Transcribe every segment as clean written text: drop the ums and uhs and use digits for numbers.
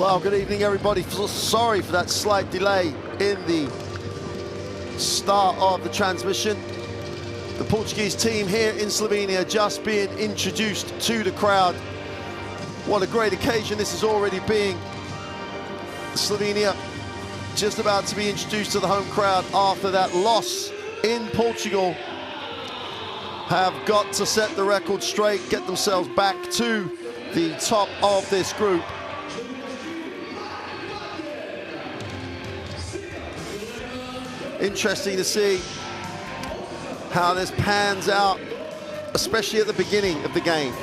Well, good evening, everybody. Sorry for that slight delay in the start of the transmission. The Portuguese team here in Slovenia just being introduced to the crowd. What a great occasion this is already being. Slovenia just about to be introduced to the home crowd after that loss in Portugal. Have got to set the record straight, get themselves back to the top of this group. Interesting to see how this pans out, especially at the beginning of the game.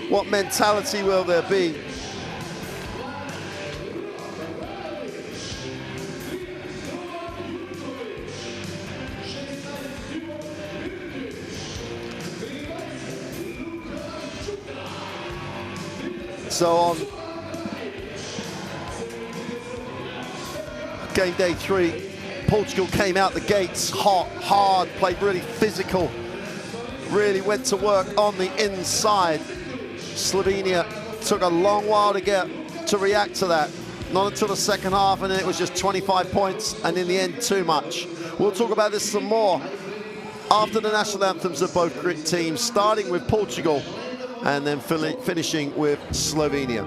What mentality will there be? So on game day 3, Portugal came out the gates hot, hard, played really physical, really went to work on the inside. Slovenia took a long while to react to that. Not until the second half, and then it was just 25 points, and in the end, too much. We'll talk about this some more after the national anthems of both teams, starting with Portugal and then finishing with Slovenia.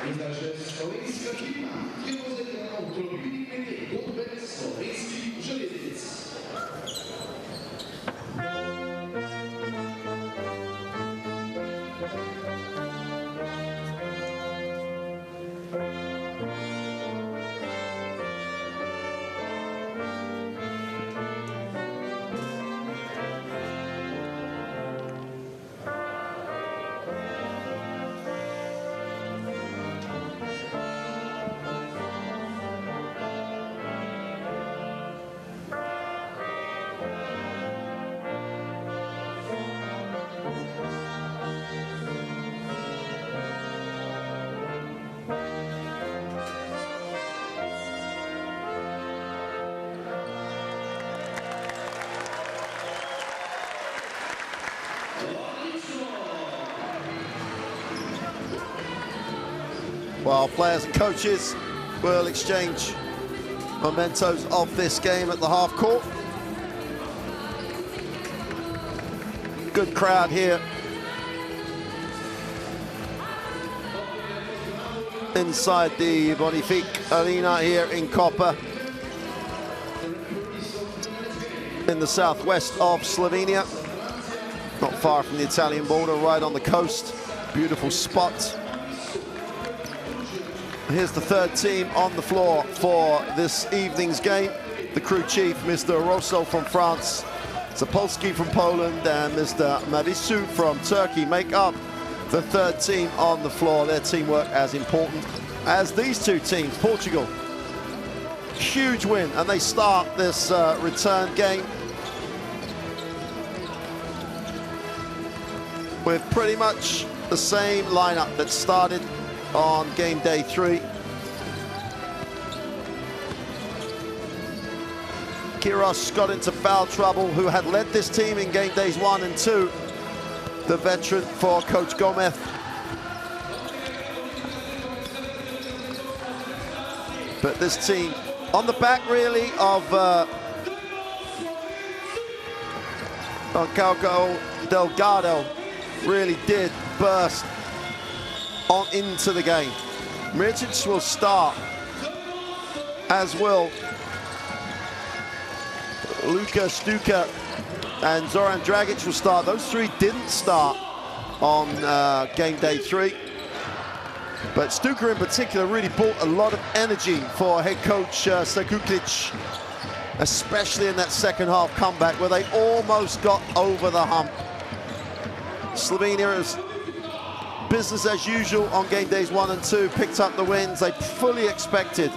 Nasze slovenska firma je vozila avtomobili glede godbe slovenskih železnic. Well, players and coaches will exchange mementos of this game at the half court. Good crowd here inside the Bonifique Arena here in Koper, in the southwest of Slovenia, not far from the Italian border, right on the coast. Beautiful spot. Here's the third team on the floor for this evening's game. The crew chief, Mr. Rosso from France, Zapolski from Poland, and Mr. Madisu from Turkey make up the third team on the floor. Their teamwork as important as these two teams. Portugal, huge win, and they start this return game with pretty much the same lineup that started on game day 3. Kiros got into foul trouble, who had led this team in game days 1 and 2. The veteran for Coach Gomez. But this team on the back really of Calco Delgado really did burst on into the game. Mricic will start, as will Luka Stuka, and Zoran Dragic will start. Those three didn't start on game day 3. But Stuka in particular really brought a lot of energy for head coach Sekulic, especially in that second half comeback where they almost got over the hump. Slovenia is business as usual on game days 1 and 2, picked up the wins. They fully expected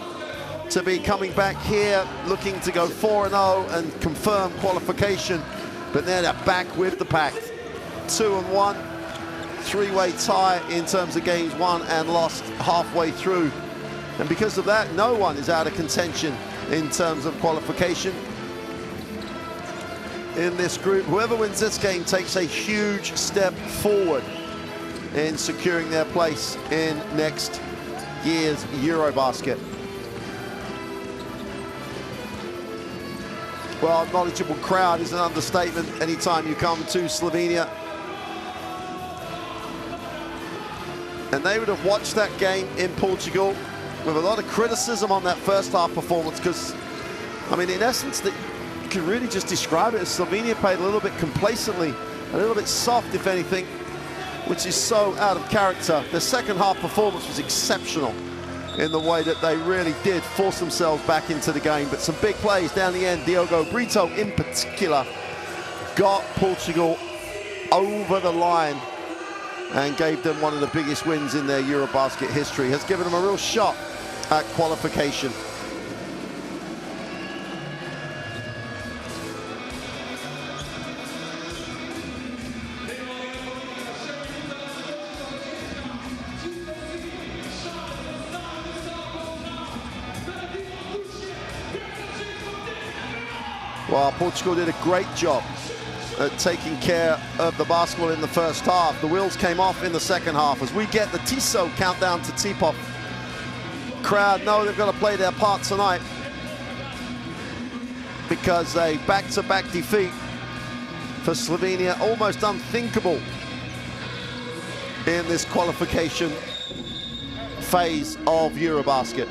to be coming back here looking to go 4-0 and confirm qualification, but then they're back with the pack. 2-1, 3-way tie in terms of games won and lost halfway through. And because of that, no one is out of contention in terms of qualification in this group. Whoever wins this game takes a huge step forward in securing their place in next year's EuroBasket. Well, knowledgeable crowd is an understatement anytime you come to Slovenia. And they would have watched that game in Portugal with a lot of criticism on that first half performance, because, I mean, in essence, you could really just describe it as Slovenia played a little bit complacently, a little bit soft, if anything, which is so out of character. The second half performance was exceptional in the way that they really did force themselves back into the game. But some big plays down the end. Diogo Brito in particular got Portugal over the line and gave them one of the biggest wins in their EuroBasket history. Has given them a real shot at qualification. Well, Portugal did a great job at taking care of the basketball in the first half. The wheels came off in the second half as we get the Tiso countdown to tip-off. Crowd know they've got to play their part tonight because a back-to-back defeat for Slovenia, almost unthinkable in this qualification phase of EuroBasket.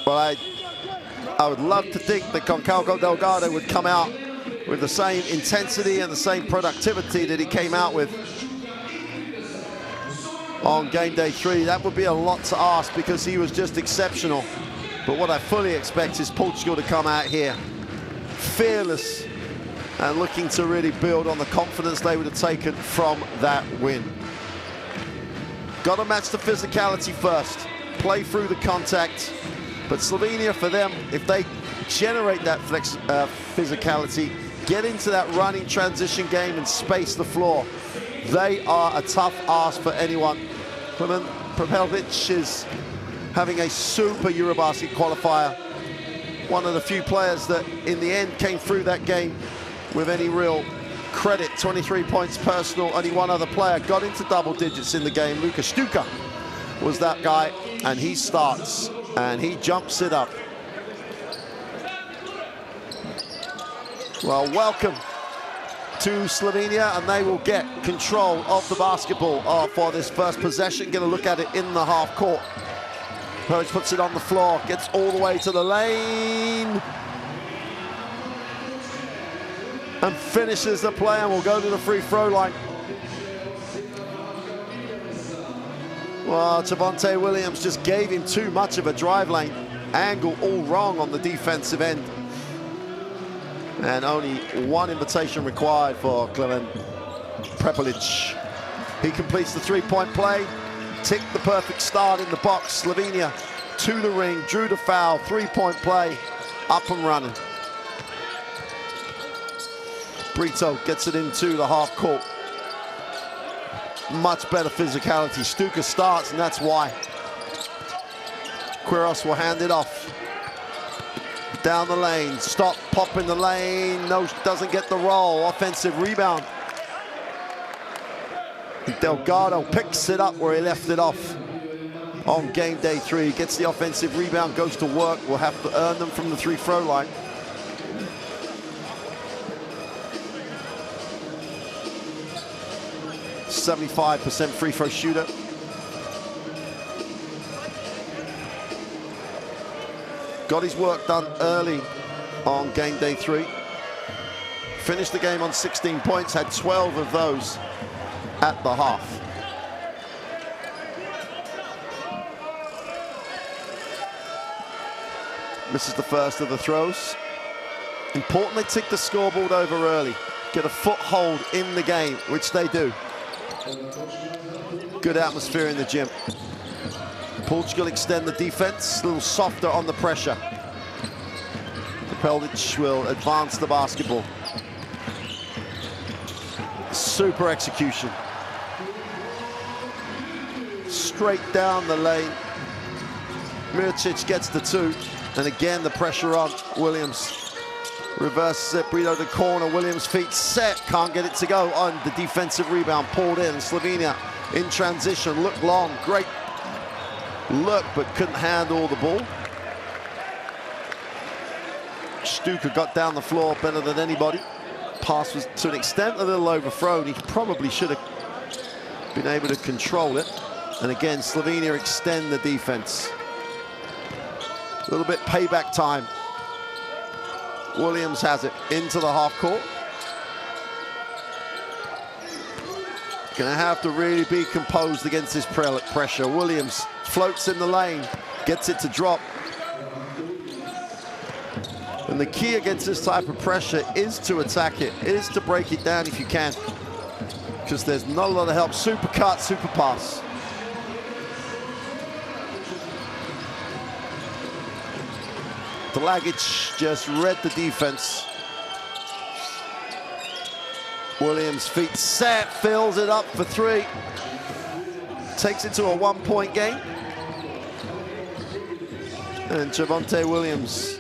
Well, I would love to think that Concalco Delgado would come out with the same intensity and the same productivity that he came out with on game day 3. That would be a lot to ask because he was just exceptional. But what I fully expect is Portugal to come out here fearless and looking to really build on the confidence they would have taken from that win. Got to match the physicality first, play through the contact. But Slovenia, for them, if they generate that physicality, get into that running transition game and space the floor, they are a tough ask for anyone. Klemen Prepelic is having a super EuroBasket qualifier. One of the few players that, in the end, came through that game with any real credit. 23 points personal. Only one other player got into double digits in the game. Luka Stuka was that guy, and he starts. And he jumps it up. Well, welcome to Slovenia, and they will get control of the basketball for this first possession. Get a look at it in the half court. Purge puts it on the floor, gets all the way to the lane, and finishes the play, and will go to the free throw line. Well, Javonte Williams just gave him too much of a drive lane. Angle all wrong on the defensive end. And only one invitation required for Klemen Prepelic. He completes the three-point play, ticked the perfect start in the box. Slovenia to the ring, drew the foul, three-point play, up and running. Brito gets it into the half court. Much better physicality. Stuka starts, and that's why. Quiros will hand it off. Down the lane, stop, pop in the lane. No, doesn't get the roll. Offensive rebound. Delgado picks it up where he left it off on game day 3. Gets the offensive rebound, goes to work. We'll have to earn them from the free-throw line. .75% free throw shooter. Got his work done early on game day 3. Finished the game on 16 points, had 12 of those at the half. This is the first of the throws. Important they tick the scoreboard over early. Get a foothold in the game, which they do. Good atmosphere in the gym. Portugal extend the defense, a little softer on the pressure. Peldic will advance the basketball. Super execution. Straight down the lane. Miricic gets the 2, and again the pressure on Williams. Reverses it, Brito to corner, Williams feet set, can't get it to go on the defensive rebound, pulled in. Slovenia in transition, look long, great look, but couldn't handle the ball. Stuka got down the floor better than anybody. Pass was to an extent a little overthrown. He probably should have been able to control it. And again, Slovenia extend the defense. A little bit payback time. Williams has it into the half court. Gonna have to really be composed against this pressure. Williams floats in the lane, gets it to drop. And the key against this type of pressure is to attack it, is to break it down if you can. Because there's not a lot of help. Super cut, super pass. Dlagic just read the defense. Williams feet set, fills it up for 3. Takes it to a 1-point game. And Javonte Williams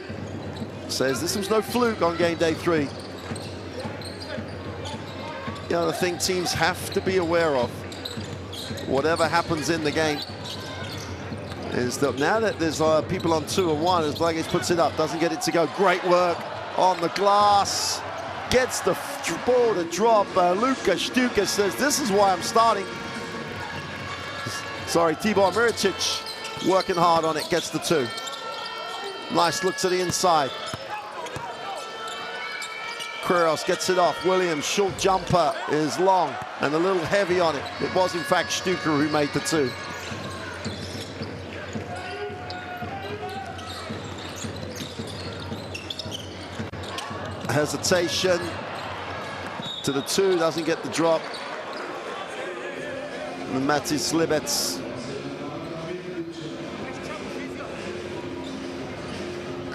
says this was no fluke on game day 3. The other thing teams have to be aware of, whatever happens in the game, is that now that there's people on 2 and 1, as Dlagic puts it up, doesn't get it to go. Great work on the glass. Gets the ball to drop. Luka Stuka says, this is why I'm starting. Sorry, Tibor Miricic working hard on it, gets the 2. Nice look to the inside. Quiros gets it off. Williams, short jumper is long and a little heavy on it. It was in fact Stuka who made the 2. Hesitation to the 2, doesn't get the drop. And Matis Libets.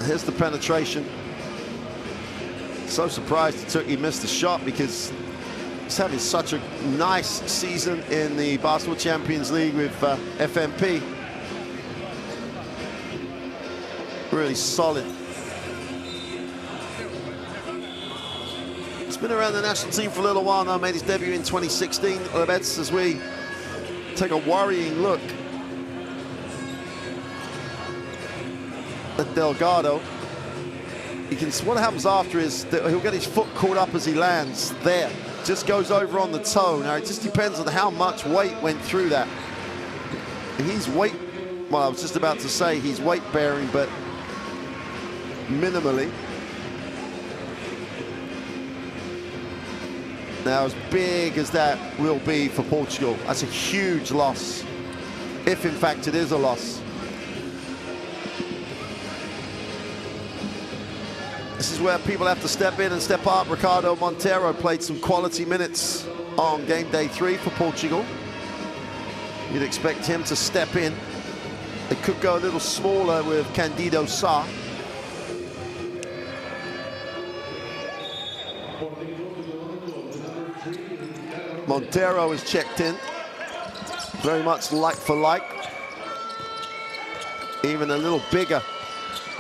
Here's the penetration. So surprised he missed the shot because he's having such a nice season in the Basketball Champions League with FMP. Really solid. He's been around the national team for a little while now, made his debut in 2016. Lebets, as we take a worrying look at Delgado. What happens after is that he'll get his foot caught up as he lands there. Just goes over on the toe. Now, it just depends on how much weight went through that. He's weight, well, I was just about to say he's weight bearing, but minimally. Now, as big as that will be for Portugal, that's a huge loss, if in fact it is a loss. This is where people have to step in and step up. Ricardo Montero played some quality minutes on game day 3 for Portugal. You'd expect him to step in. It could go a little smaller with Candido Sá. Montero is checked in. Very much like for like. Even a little bigger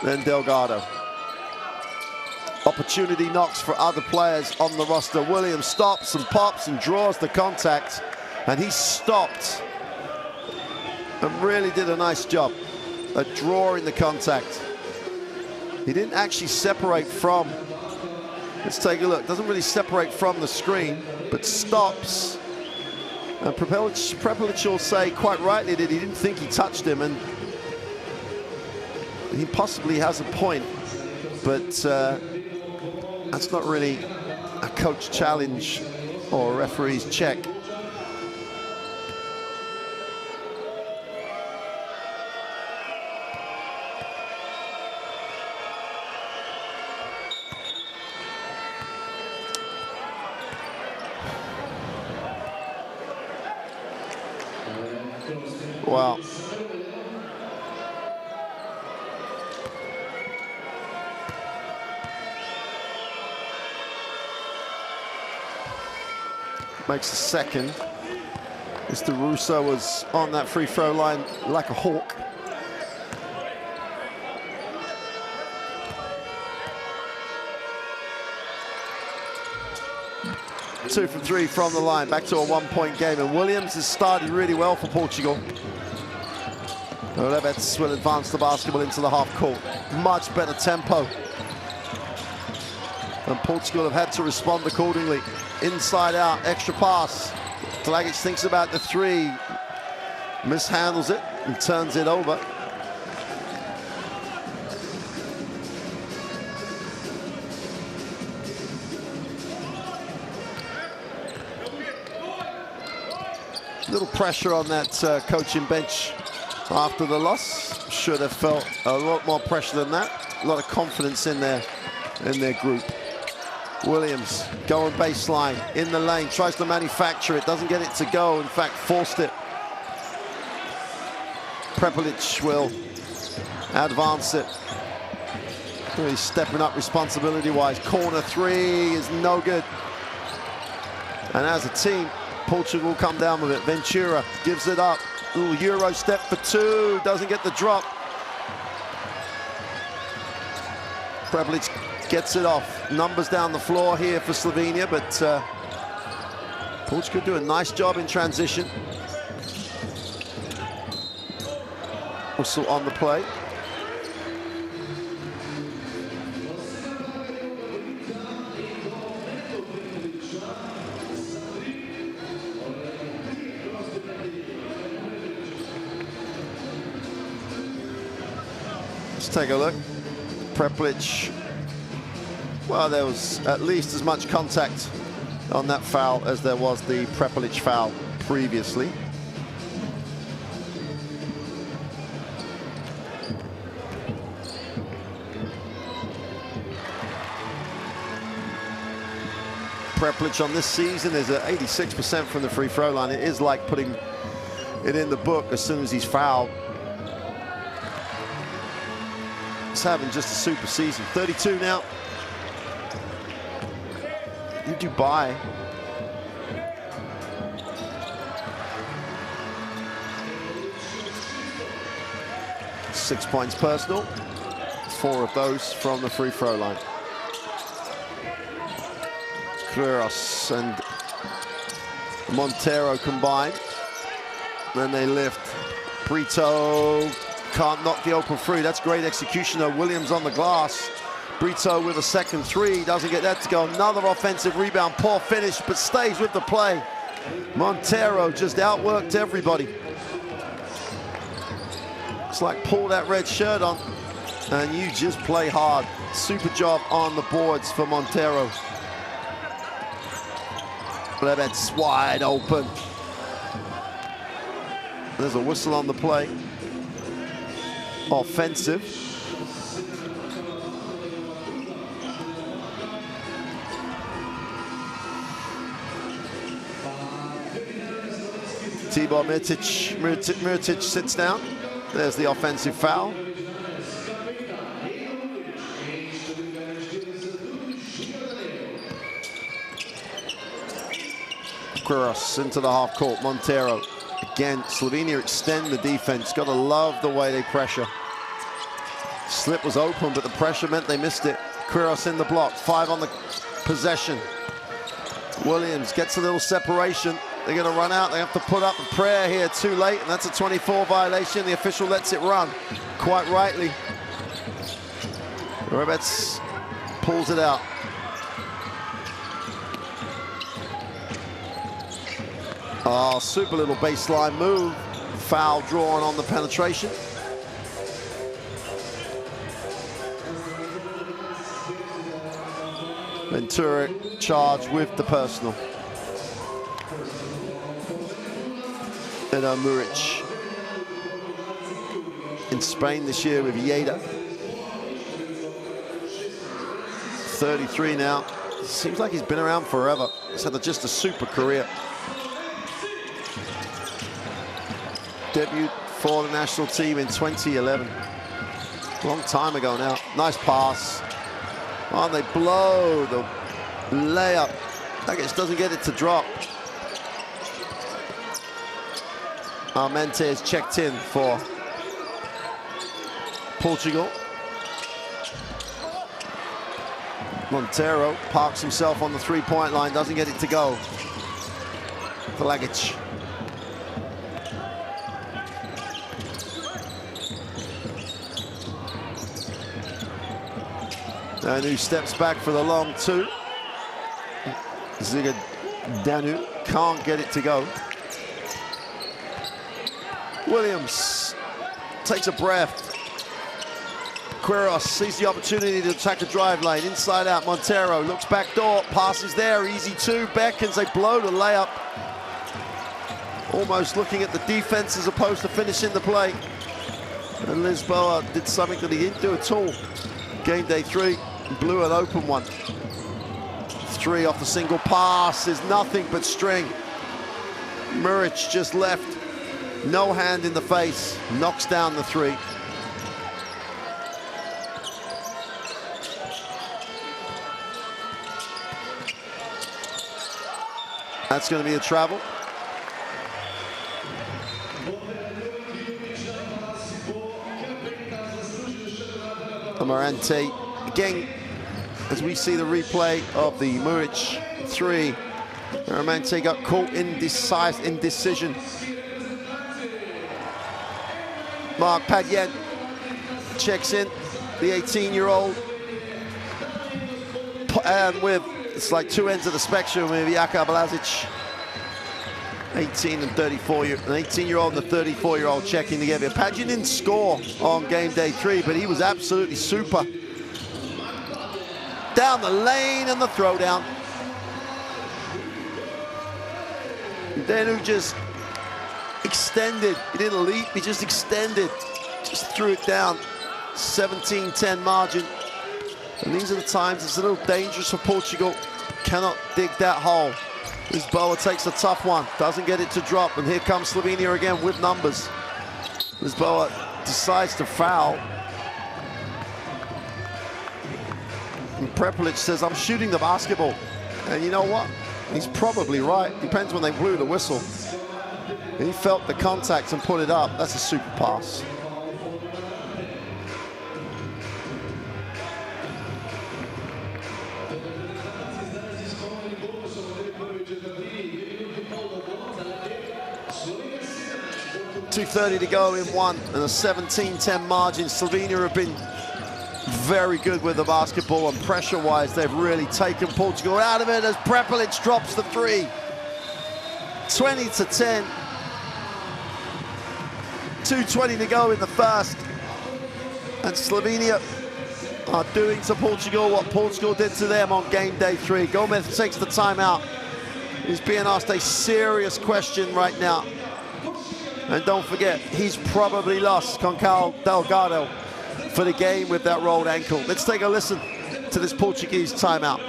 than Delgado. Opportunity knocks for other players on the roster. Williams stops and pops and draws the contact. And he stopped and really did a nice job at drawing the contact. He didn't actually separate from, let's take a look, doesn't really separate from the screen, but stops. And Prepelic will say quite rightly that he didn't think he touched him, and he possibly has a point, but that's not really a coach challenge or a referee's check. Wow. Makes the second. Mr. Russo was on that free throw line like a hawk. Two from three from the line, back to a one-point game, and Williams has started really well for Portugal. Lebets will advance the basketball into the half court. Much better tempo. And Portugal have had to respond accordingly. Inside out, extra pass. Dragic thinks about the three, mishandles it and turns it over. Little pressure on that coaching bench after the loss. Should have felt a lot more pressure than that. A lot of confidence in their group. Williams going baseline in the lane, tries to manufacture it, doesn't get it to go, in fact forced it. Prepelic will advance it. Really stepping up responsibility-wise. Corner three is no good. And as a team, Portugal come down with it. Ventura gives it up. Ooh, Euro step for two, doesn't get the drop. Prepelic gets it off. Numbers down the floor here for Slovenia, but Portugal do a nice job in transition. Also on the play. Let's take a look. Prepelic. Well, there was at least as much contact on that foul as there was the Prepelic foul previously. Prepelic on this season is at 86% from the free throw line. It is like putting it in the book as soon as he's fouled. He's having just a super season. 32 now. In Dubai. Six points personal. 4 of those from the free throw line. Quiros and Montero combine. Then they lift. Brito can't knock the open free. That's great execution though. Williams on the glass. Brito with a second three, doesn't get that to go. Another offensive rebound, poor finish, but stays with the play. Montero just outworked everybody. It's like pull that red shirt on and you just play hard. Super job on the boards for Montero. Lebets wide open. There's a whistle on the play. Offensive. Tibor Mirotic sits down. There's the offensive foul. Quiros into the half court. Montero. Again, Slovenia extend the defense. Gotta love the way they pressure. Slip was open, but the pressure meant they missed it. Quiros in the block. 5 on the possession. Williams gets a little separation. They're going to run out. They have to put up a prayer here too late, and that's a 24 violation. The official lets it run, quite rightly. Robets pulls it out. Oh, super little baseline move. Foul drawn on the penetration. Ventura charged with the personal. And Muric in Spain this year with Lleida. 33 now. Seems like he's been around forever. He's had just a super career. Debut for the national team in 2011. Long time ago now. Nice pass. Oh, and they blow the layup. Dragic doesn't get it to drop. Armente is checked in for Portugal. Montero parks himself on the three-point line, doesn't get it to go. Dragic. And who steps back for the long two. Ziga Danu can't get it to go. Williams takes a breath. Quiros sees the opportunity to attack the drive lane. Inside out, Montero looks back door, passes there, easy two, beckons, they blow the layup. Almost looking at the defense as opposed to finishing the play. And Lisboa did something that he didn't do at all. Game day 3, blew an open one. 3 off the single pass is nothing but string. Muric just left. No hand in the face, knocks down the 3. That's going to be a travel. Amarante, again, as we see the replay of the Muric 3, Amarante got caught in indecision. Mark Padyen checks in, the 18-year-old, and with, it's like two ends of the spectrum with Jaka Blazic, 18 and 34, an 18-year-old and a 34-year-old checking together. Padyen didn't score on game day 3, but he was absolutely super. Down the lane and the throwdown. Denu just extended. He didn't leap, he just extended. Just threw it down. 17-10 margin. And these are the times it's a little dangerous for Portugal. Cannot dig that hole. Lisboa takes a tough one, doesn't get it to drop, and here comes Slovenia again with numbers. Lisboa decides to foul. And Prepelic says, I'm shooting the basketball. And you know what? He's probably right. Depends when they blew the whistle. He felt the contact and put it up. That's a super pass. .230 to go in one, and a 17-10 margin. Slovenia have been very good with the basketball, and pressure-wise, they've really taken Portugal out of it as Prepelic drops the 3. 20-10. 2:20 to go in the first. And Slovenia are doing to Portugal what Portugal did to them on game day 3. Gomez takes the timeout. He's being asked a serious question right now. And don't forget, he's probably lost Conceição Delgado for the game with that rolled ankle. Let's take a listen to this Portuguese timeout.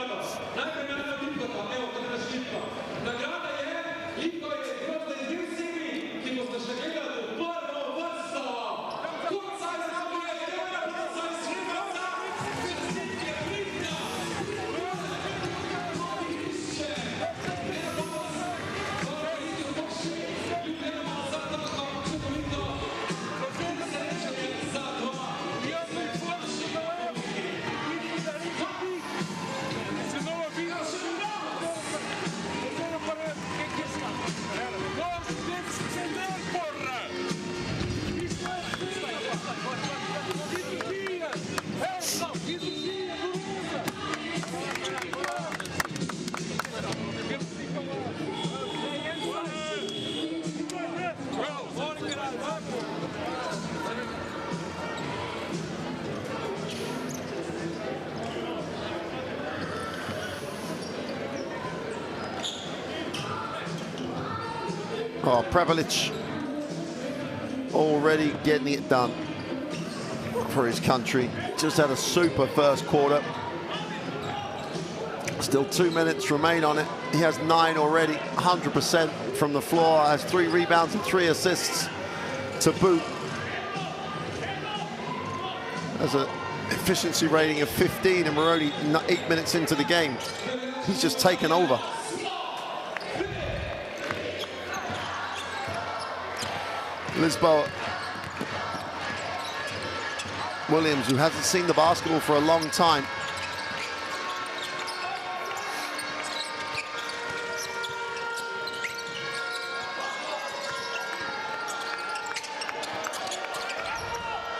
Oh, Prevelic already getting it done for his country. Just had a super first quarter. Still 2 minutes remain on it. He has 9 already, 100% from the floor, has 3 rebounds and 3 assists to boot. Has an efficiency rating of 15, and we're only 8 minutes into the game. He's just taken over. Lisboa Williams, who hasn't seen the basketball for a long time.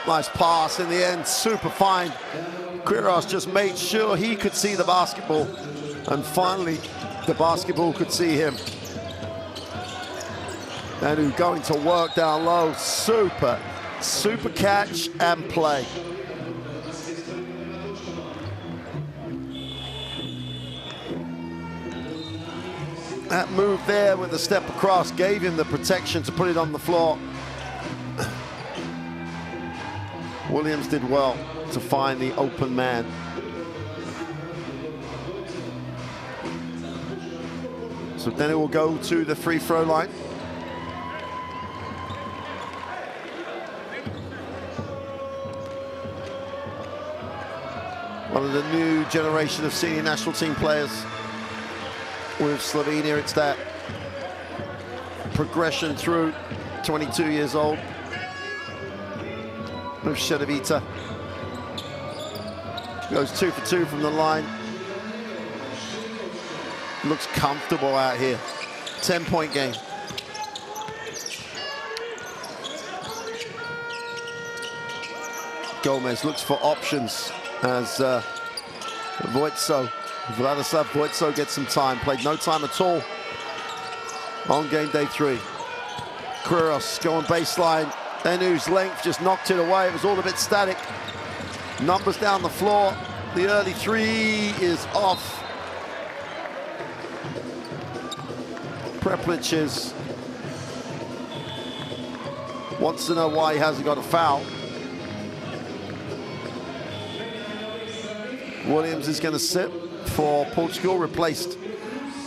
Nice pass in the end, super fine. Quiros just made sure he could see the basketball, and finally the basketball could see him. And who's going to work down low. Super catch and play. That move there with the step across gave him the protection to put it on the floor. Williams did well to find the open man. So then it will go to the free throw line. One of the new generation of senior national team players with Slovenia. It's that progression through, 22 years old. With Shedevita. Goes 2 for 2 from the line. Looks comfortable out here. 10-point game. Gomez looks for options as Vladislav Voitso gets some time. Played no time at all on game day 3. Quiros going baseline. Enu's length just knocked it away. It was all a bit static. Numbers down the floor. The early 3 is off. Prepelic wants to know why he hasn't got a foul. Williams is going to sit for Portugal, replaced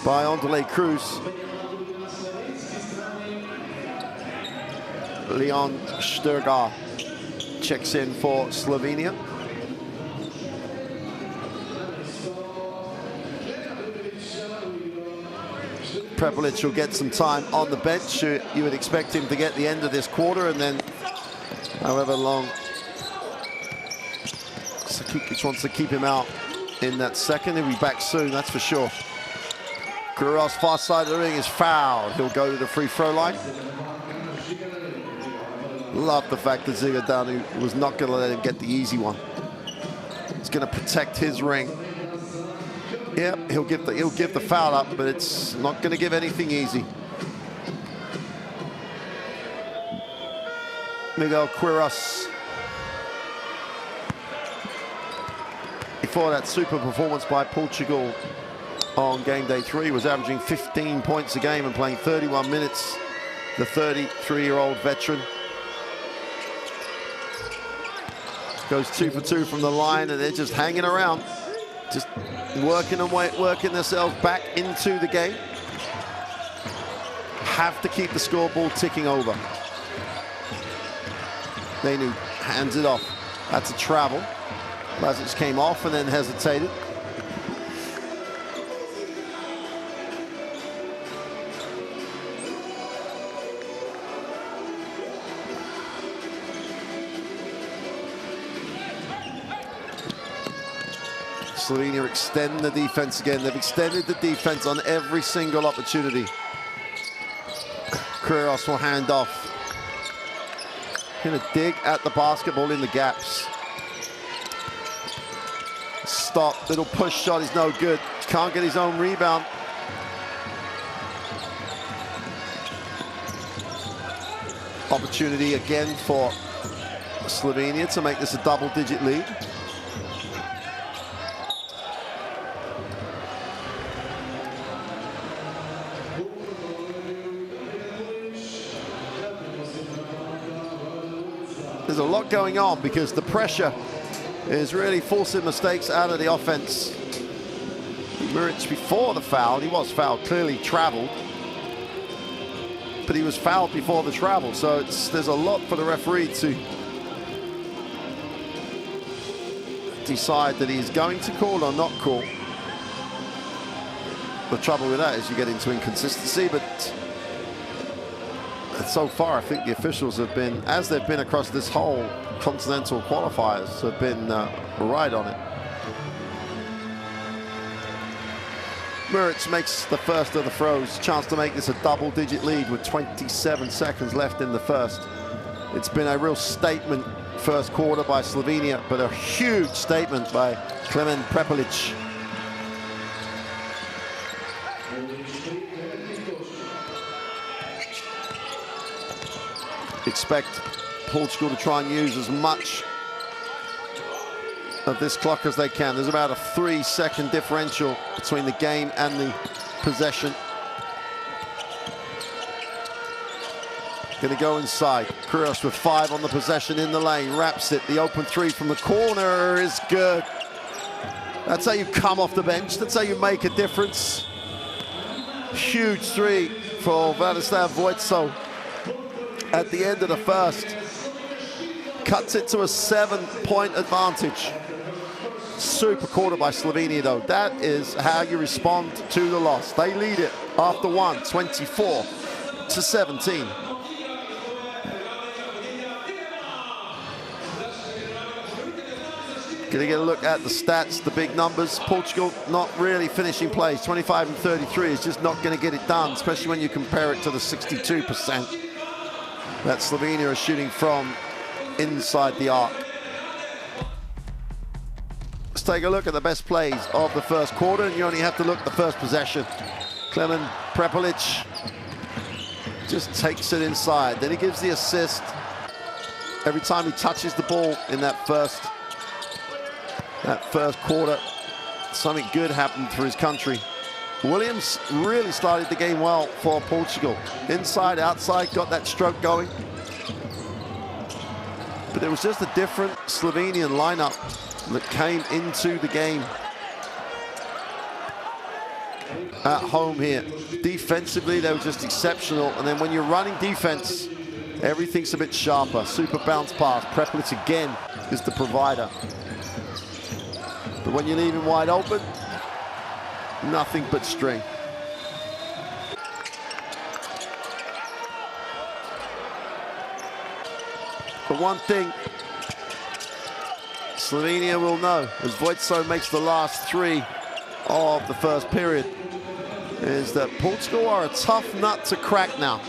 by Anderlei Cruz. Leon Sturgar checks in for Slovenia. Prepelic will get some time on the bench. You would expect him to get the end of this quarter, and then however long Sakic wants to keep him out in that second. He'll be back soon, that's for sure. Quiros, far side of the ring, is fouled. He'll go to the free throw line. Love the fact that Zigadanu was not going to let him get the easy one. He's going to protect his ring. Yep, he'll give the foul up, but it's not going to give anything easy. Miguel Quiros, before that super performance by Portugal on game day 3, was averaging 15 points a game and playing 31 minutes. The 33-year-old veteran goes 2 for 2 from the line, and they're just hanging around, just working themselves back into the game. Have to keep the scoreboard ticking over. Nenu hands it off. That's a travel. Lazic came off and then hesitated. Slovenia extend the defense again. They've extended the defense on every single opportunity. Quiros will hand off. Gonna dig at the basketball in the gaps. Stop, little push shot is no good. Can't get his own rebound. Opportunity again for Slovenia to make this a double-digit lead. lot going on because the pressure is really forcing mistakes out of the offense. Muric, before the foul, he was fouled, clearly traveled, but he was fouled before the travel, so there's a lot for the referee to decide that he's going to call or not call. The trouble with that is you get into inconsistency, but so far I think the officials have been, as they've been across this whole continental qualifiers, have been right on it. Muric makes the first of the throws, chance to make this a double-digit lead with 27 seconds left in the first. It's been a real statement first quarter by Slovenia, but a huge statement by Klemen Prepelic. Expect Portugal to try and use as much of this clock as they can. There's about a 3-second differential between the game and the possession. Gonna go inside. Kyrgios with 5 on the possession in the lane, wraps it. The open 3 from the corner is good. That's how you come off the bench. That's how you make a difference. Huge 3 for Vladislav Vojtso at the end of the first. Cuts it to a 7-point advantage. Super quarter by Slovenia, though. That is how you respond to the loss. They lead it after one, 24-17. Gonna get a look at the stats, the big numbers. Portugal not really finishing plays. 25 and 33 is just not gonna get it done, especially when you compare it to the 62% that Slovenia is shooting from inside the arc. Let's take a look at the best plays of the first quarter, and you only have to look at the first possession. Klemen Prepelic just takes it inside. Then he gives the assist every time he touches the ball in that first quarter. Something good happened for his country. Williams really started the game well for Portugal. Inside, outside, got that stroke going. But it was just a different Slovenian lineup that came into the game at home here. Defensively, they were just exceptional. And then when you're running defense, everything's a bit sharper. Super bounce pass. Prepelic again is the provider. But when you leave him wide open, nothing but string. But one thing Slovenia will know, as Vojtso makes the last 3 of the first period, is that Portugal are a tough nut to crack now.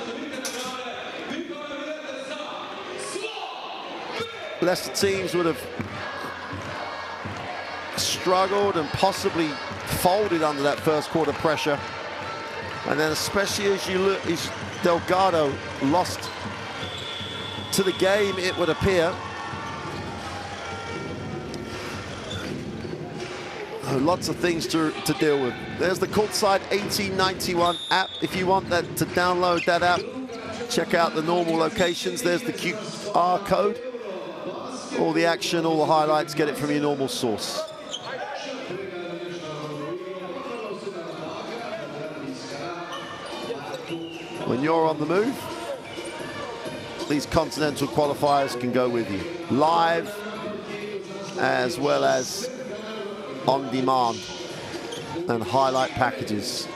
Lesser teams would have struggled and possibly folded under that first quarter pressure. And then especially as you look, as Delgado lost to the game, it would appear. Lots of things to deal with. There's the Courtside 1891 app. If you want that to download that app, check out the normal locations. There's the QR code. All the action, all the highlights, get it from your normal source. When you're on the move, these continental qualifiers can go with you. Live, as well as on demand and highlight packages.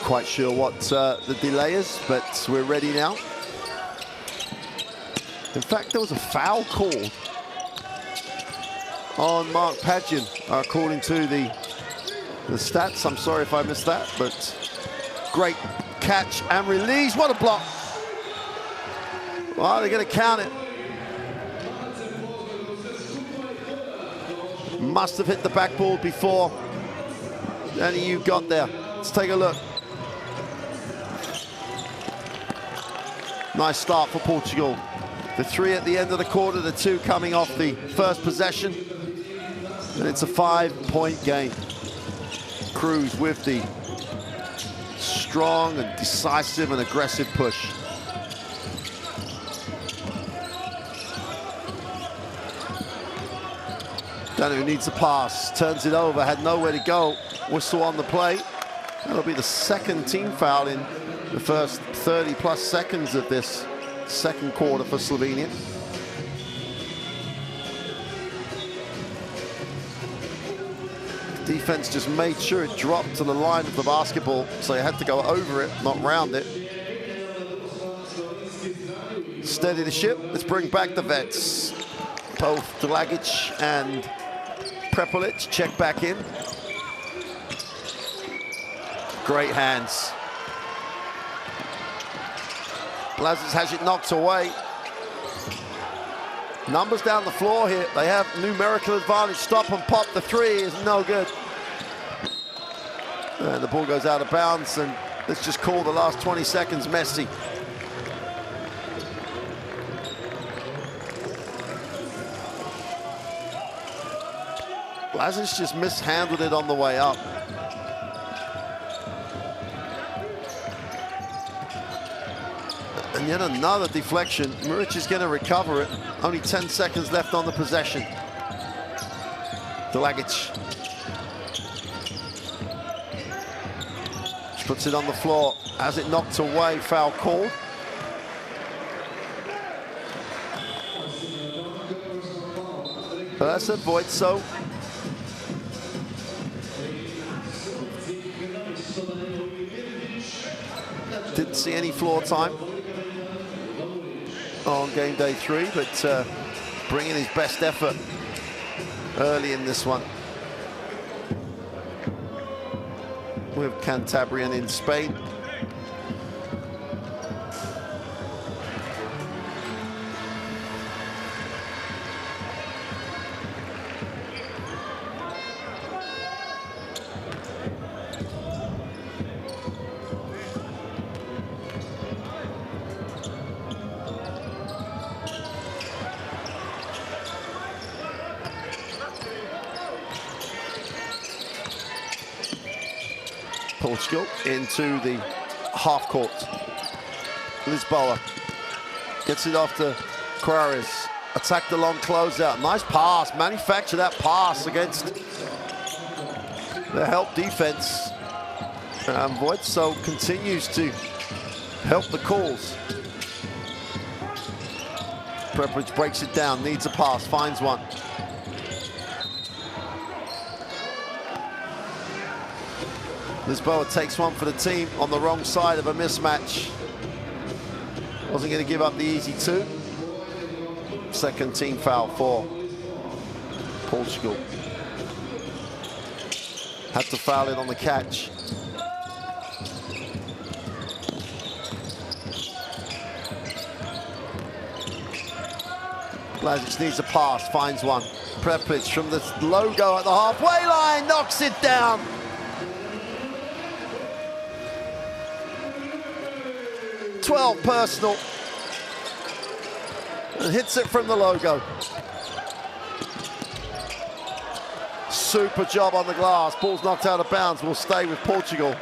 Quite sure what the delay is, but we're ready now. In fact, there was a foul called on Mark Padgett, according to the stats. I'm sorry if I missed that, but great catch and release. What a block. Well, they're going to count it. Must have hit the backboard before any you got there. Let's take a look. Nice start for Portugal. The 3 at the end of the quarter, the 2 coming off the first possession. And it's a 5-point game. Cruz with the strong and decisive and aggressive push. Danu needs a pass, turns it over, had nowhere to go. Whistle on the play. That'll be the second team foul in the first 30+ seconds of this second quarter for Slovenia. Defense just made sure it dropped to the line of the basketball, so they had to go over it, not round it. Steady the ship. Let's bring back the vets. Both Delagic and Prepelic check back in. Great hands. Blazic has it knocked away. Numbers down the floor here. They have numerical advantage. Stop and pop. The 3 is no good. And the ball goes out of bounds, and let's just call the last 20 seconds messy. Blazic just mishandled it on the way up. And yet another deflection. Muric is going to recover it. Only 10 seconds left on the possession. Delagic. Puts it on the floor. Has it knocked away, foul called. But that's a void, so. Didn't see any floor time on game day 3, but bringing his best effort early in this one. With Cantabrian in Spain. Portugal into the half court. Lisboa gets it off to Qualifiers. Attack the long closeout. Nice pass. Manufacture that pass against the help defense. And Voitso continues to help the calls. Prepelic breaks it down. Needs a pass. Finds one. Lisboa takes one for the team on the wrong side of a mismatch. Wasn't going to give up the easy 2. Second team foul for Portugal. Had to foul it on the catch. Blazic needs a pass, finds one. Prepelic from the logo at the halfway line, knocks it down. Personal, and hits it from the logo. Super job on the glass. Ball's knocked out of bounds. Will stay with Portugal.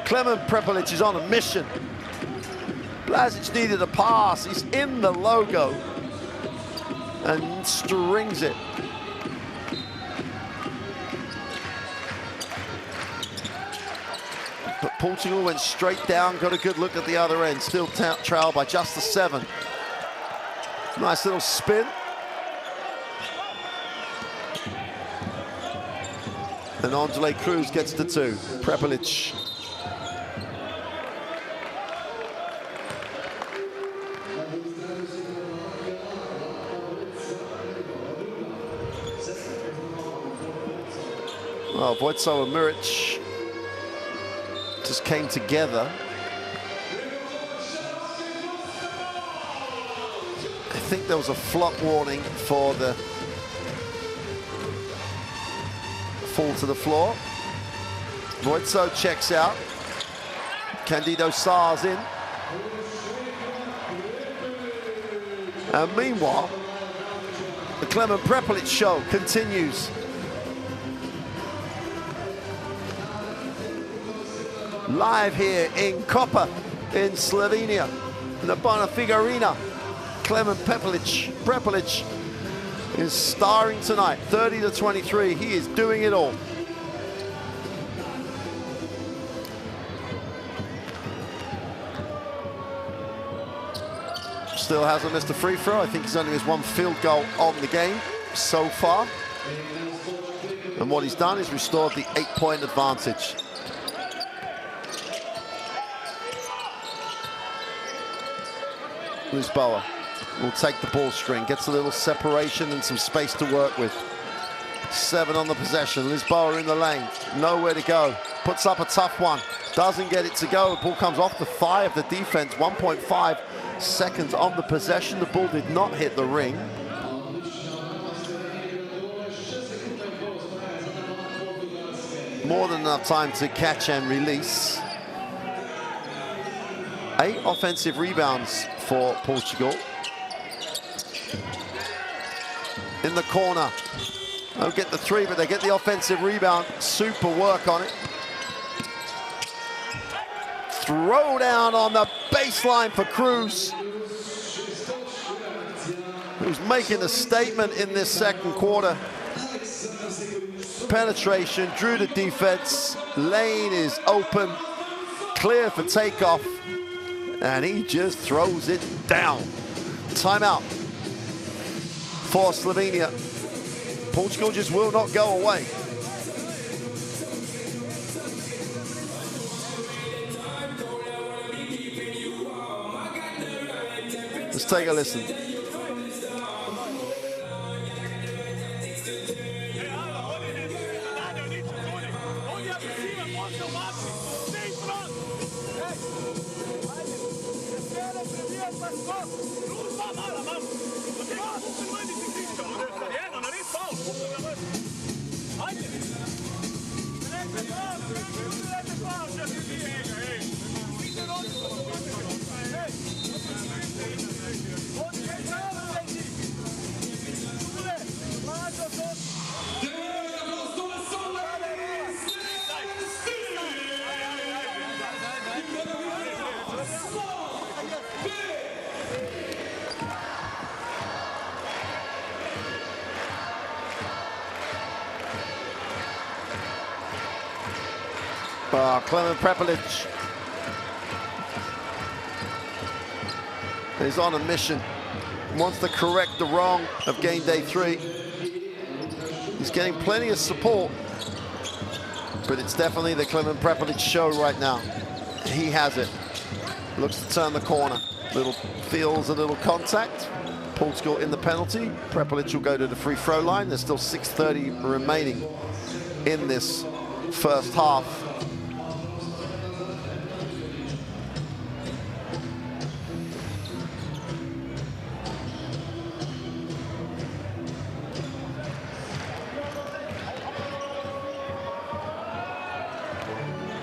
Klemen Prepelic is on a mission. Blazic needed a pass. He's in the logo and strings it. But Portugal went straight down, got a good look at the other end. Still trailed by just the 7. Nice little spin. And Angele Cruz gets the 2. Prepelic. Well, Voitso and Muric just came together. I think there was a flop warning for the fall to the floor. Voitso checks out. Candido Sar's in. And meanwhile, the Klemen Prepelic show continues. Live here in Koper in Slovenia, in the Bonifig Arena. Klemen Prepelic is starring tonight, 30-23. He is doing it all. Still hasn't missed a free throw. I think he's only missed one field goal on the game so far. And what he's done is restored the 8-point advantage. Lisboa will take the ball string, gets a little separation and some space to work with. 7 on the possession. Lisboa in the lane, nowhere to go. Puts up a tough one, doesn't get it to go. The ball comes off the thigh of the defense. 1.5 seconds on the possession. The ball did not hit the ring. More than enough time to catch and release. 8 offensive rebounds for Portugal. In the corner. Don't get the 3, but they get the offensive rebound. Super work on it. Throw down on the baseline for Cruz, who's making a statement in this second quarter. Penetration, drew the defense. Lane is open, clear for takeoff, and he just throws it down. Timeout for Slovenia. Portugal just will not go away. Let's take a listen. Klemen Prepelic is on a mission. Wants to correct the wrong of game day 3. He's getting plenty of support, but it's definitely the Klemen Prepelic show right now. He has it. Looks to turn the corner. Feels a little contact. Portugal in the penalty. Prepelic will go to the free throw line. There's still 6:30 remaining in this first half.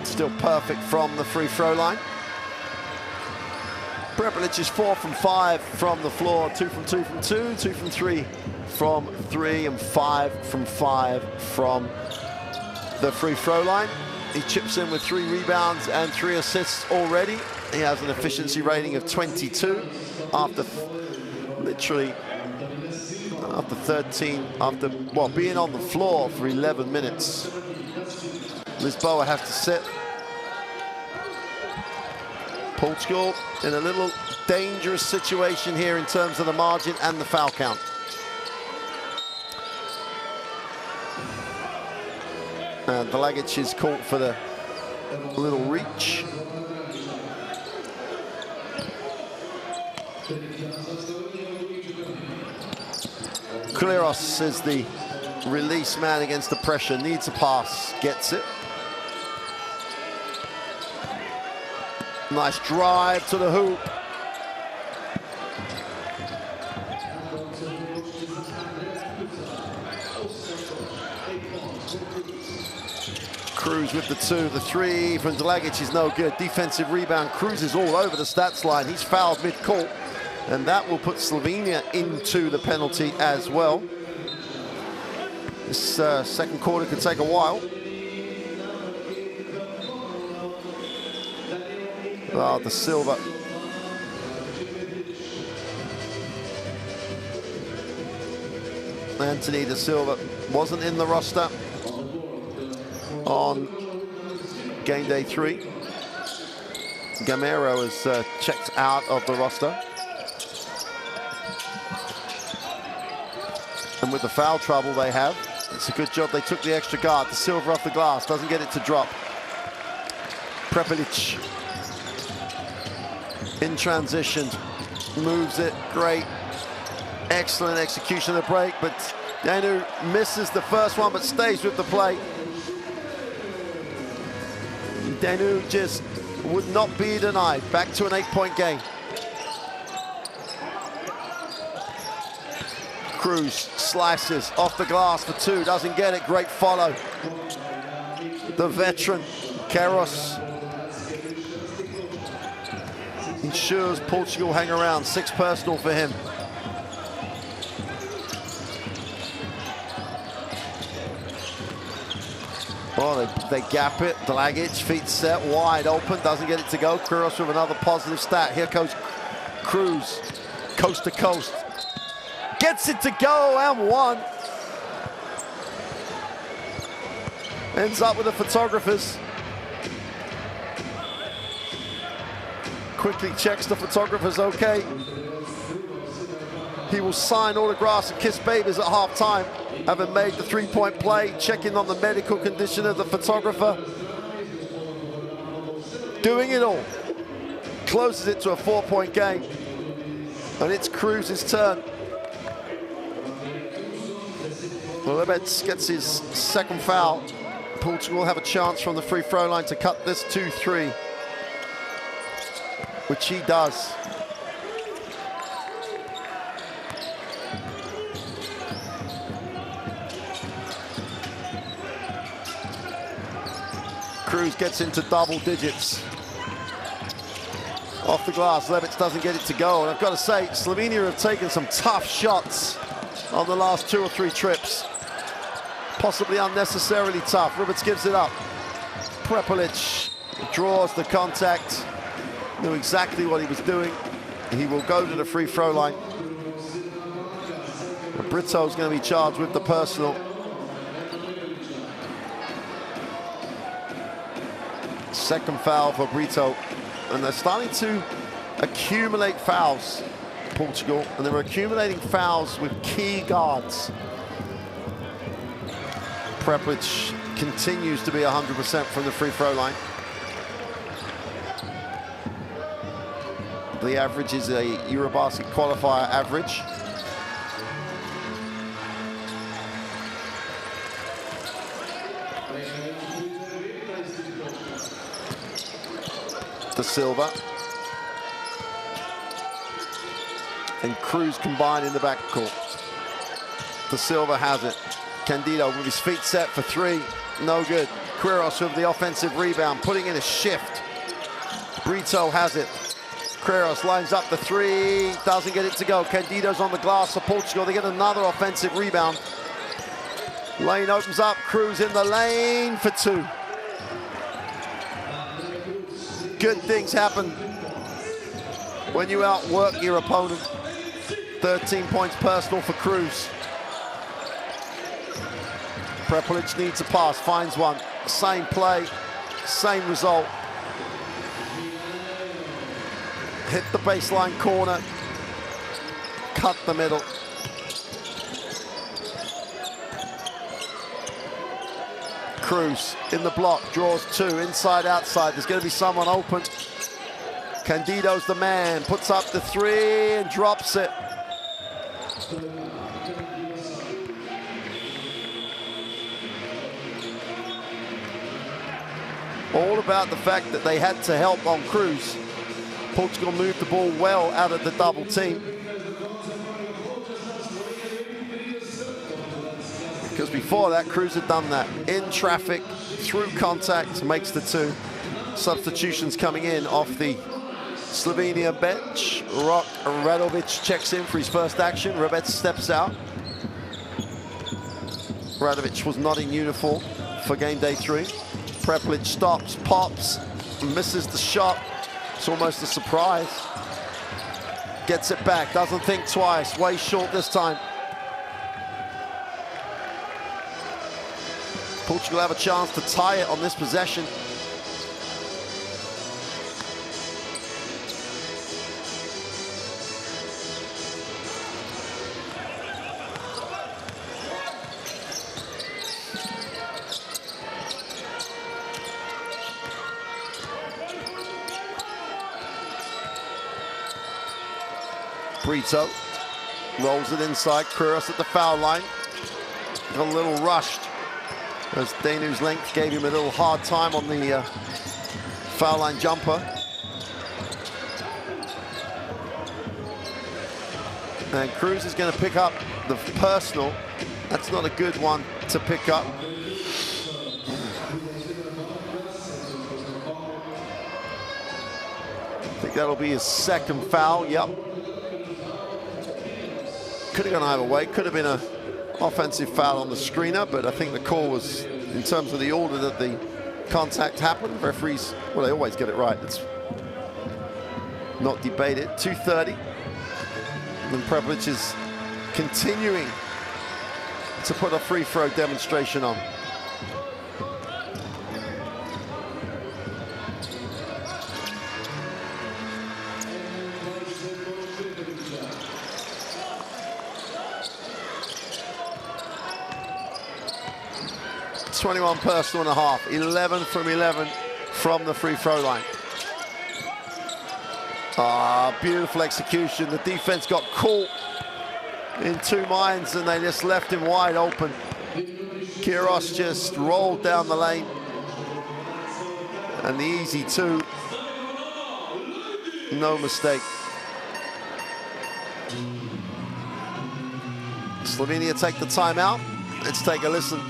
Still perfect from the free throw line. Prepelic is 4 from 5 from the floor, 2 from 2 from 2, 2 from 3 from 3, and 5 from 5 from the free throw line. He chips in with 3 rebounds and 3 assists already. He has an efficiency rating of 22 after being on the floor for 11 minutes. Lisboa has to sit. Portugal in a little dangerous situation here in terms of the margin and the foul count. And Dragic is caught for the little reach. Kleros is the release man against the pressure, needs a pass, gets it. Nice drive to the hoop. Cruz with the 2, the 3 from Dragic is no good. Defensive rebound. Cruz is all over the stats line. He's fouled mid-court. And that will put Slovenia into the penalty as well. This second quarter could take a while. Oh, the Silva. Anthony De Silva wasn't in the roster on game day 3. Gamero is checked out of the roster. And with the foul trouble they have, it's a good job they took the extra guard. The Silva off the glass, doesn't get it to drop. Prepelic in transition, moves it, great. Excellent execution of the break, but Danu misses the first one, but stays with the play. Danu just would not be denied. Back to an 8-point game. Cruz slices off the glass for 2, doesn't get it, great follow. The veteran, Queiroz, ensures Portugal hang around. 6 personal for him. Oh, they gap it. Dragic, feet set, wide open, doesn't get it to go. Queiroz with another positive stat. Here goes Cruz, coast to coast. Gets it to go and 1. Ends up with the photographers. Quickly checks the photographers okay. He will sign autographs and kiss babies at halftime, having made the 3-point play, checking on the medical condition of the photographer. Doing it all. Closes it to a 4-point game. And it's Cruz's turn. Well, Lebets gets his second foul. Portugal will have a chance from the free throw line to cut this 2-3, which he does. Cruz gets into double digits. Off the glass, Lebets doesn't get it to go. And I've got to say, Slovenia have taken some tough shots on the last 2 or 3 trips. Possibly unnecessarily tough. Lebets gives it up. Prepelic draws the contact. Knew exactly what he was doing. He will go to the free throw line. Brito's going to be charged with the personal. Second foul for Brito. And they're starting to accumulate fouls, Portugal. And they're accumulating fouls with key guards. Prepelic continues to be 100% from the free throw line. The average is a EuroBasket qualifier average. De Silva and Cruz combined in the backcourt. De Silva has it. Candido with his feet set for 3, no good. Queiroz with the offensive rebound, putting in a shift. Brito has it. Queiroz lines up the 3, doesn't get it to go. Candido's on the glass for Portugal. They get another offensive rebound. Lane opens up, Cruz in the lane for 2. Good things happen when you outwork your opponent. 13 points personal for Cruz. Prepelic needs a pass, finds one. Same play, same result. Hit the baseline corner, cut the middle. Cruz in the block, draws 2, inside, outside. There's going to be someone open. Candido's the man, puts up the 3 and drops it. All about the fact that they had to help on Cruz. Portugal moved the ball well out of the double team. Because before that, Cruz had done that. In traffic, through contact, makes the 2. Substitutions coming in off the Slovenia bench. Rok Radovic checks in for his first action. Rebec steps out. Radovic was not in uniform for game day 3. Prepelic stops, pops, misses the shot. It's almost a surprise. Gets it back, doesn't think twice, way short this time. Portugal have a chance to tie it on this possession. Brito rolls it inside. Kouros at the foul line. Got a little rushed as Danu's length gave him a little hard time on the foul line jumper. And Cruz is going to pick up the personal. That's not a good one to pick up. I think that'll be his second foul. Yep. Could have gone either way. Could have been an offensive foul on the screener, but I think the call was, in terms of the order that the contact happened, referees, well, they always get it right. It's not debated. 2:30. And Prepelic is continuing to put a free throw demonstration on. .21 personal and a half, 11 from 11 from the free throw line. Beautiful execution. The defense got caught in two minds and they just left him wide open. Kouros just rolled down the lane. And the easy two, no mistake. Slovenia take the timeout. Let's take a listen.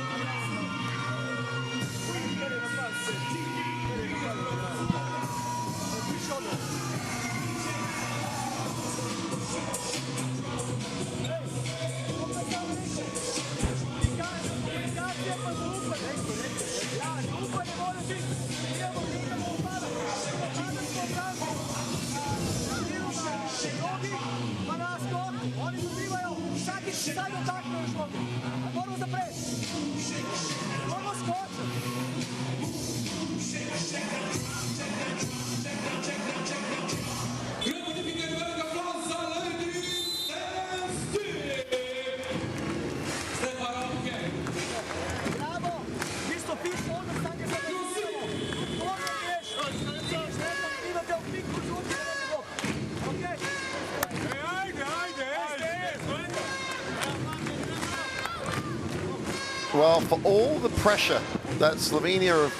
Well, for all the pressure that Slovenia have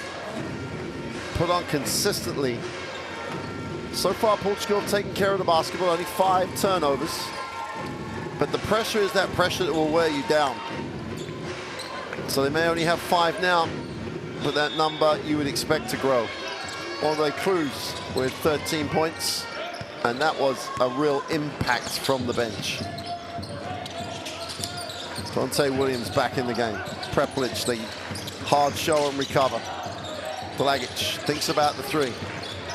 put on consistently, so far Portugal have taken care of the basketball, only 5 turnovers. But the pressure is that pressure that will wear you down. So they may only have 5 now, but that number you would expect to grow. Although Cruz with 13 points, and that was a real impact from the bench. Dante Williams back in the game. Prepelic, the hard show and recover. Blagic thinks about the 3.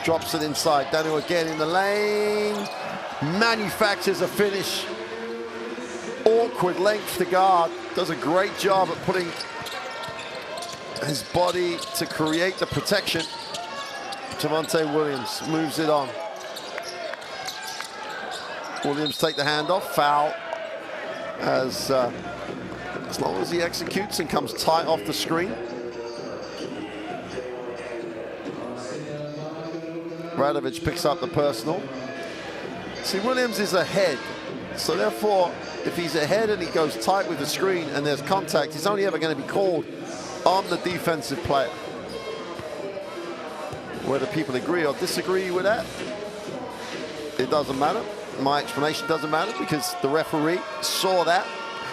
Drops it inside. Danu again in the lane. Manufactures a finish. Awkward length to guard. Does a great job at putting his body to create the protection. Javonte Williams moves it on. Williams take the handoff. Foul. As long as he executes and comes tight off the screen. Radovic picks up the personal. See, Williams is ahead. So therefore, if he's ahead and he goes tight with the screen and there's contact, he's only ever going to be called on the defensive player. Whether people agree or disagree with that, it doesn't matter. My explanation doesn't matter because the referee saw that,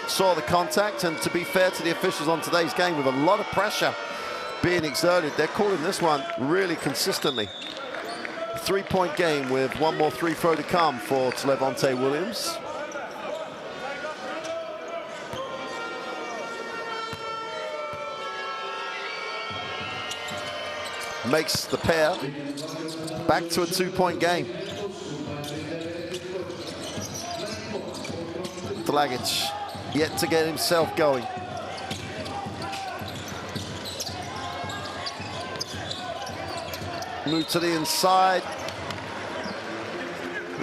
saw the contact, and to be fair to the officials on today's game, with a lot of pressure being exerted, they're calling this one really consistently. Three-point game with one more free throw to come for Levante Williams. Makes the pair back to a two-point game. Dragic yet to get himself going. Move to the inside.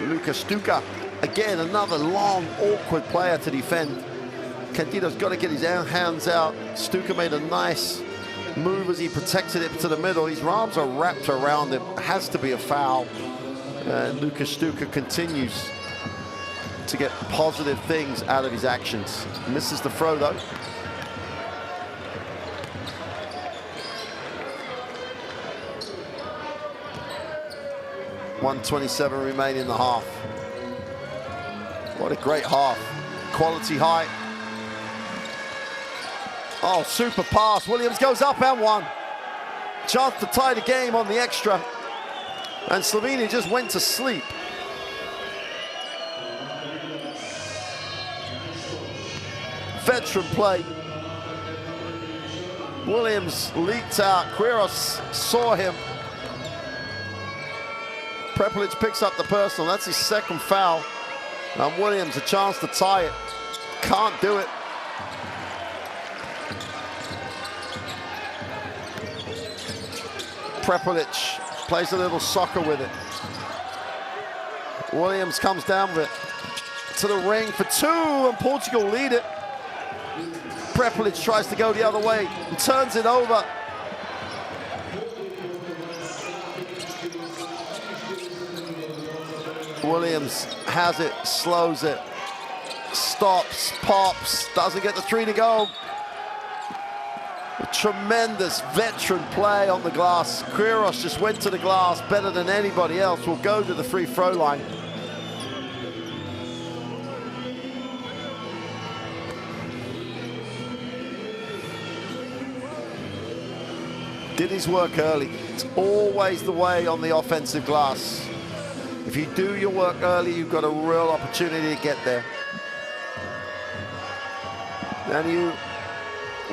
Luka Stuka, again, another long, awkward player to defend. Candido's got to get his hands out. Stuka made a nice move as he protected it to the middle. His arms are wrapped around him. Has to be a foul. And Luka Stuka continues to get positive things out of his actions. Misses the throw, though. .127 remaining in the half. What a great half. Quality height. Oh, super pass. Williams goes up and one. Chance to tie the game on the extra. And Slovenia just went to sleep. Veteran play. Williams leaked out. Quiros saw him. Prepelic picks up the personal. That's his second foul. And Williams a chance to tie it. Can't do it. Prepelic plays a little soccer with it. Williams comes down with it to the ring for two, and Portugal lead it. Prepelic tries to go the other way and turns it over. Williams has it, slows it, stops, pops, doesn't get the three to go. A tremendous veteran play on the glass. Quiros just went to the glass better than anybody else. Will go to the free throw line. Did his work early. It's always the way on the offensive glass. If you do your work early, you've got a real opportunity to get there. And you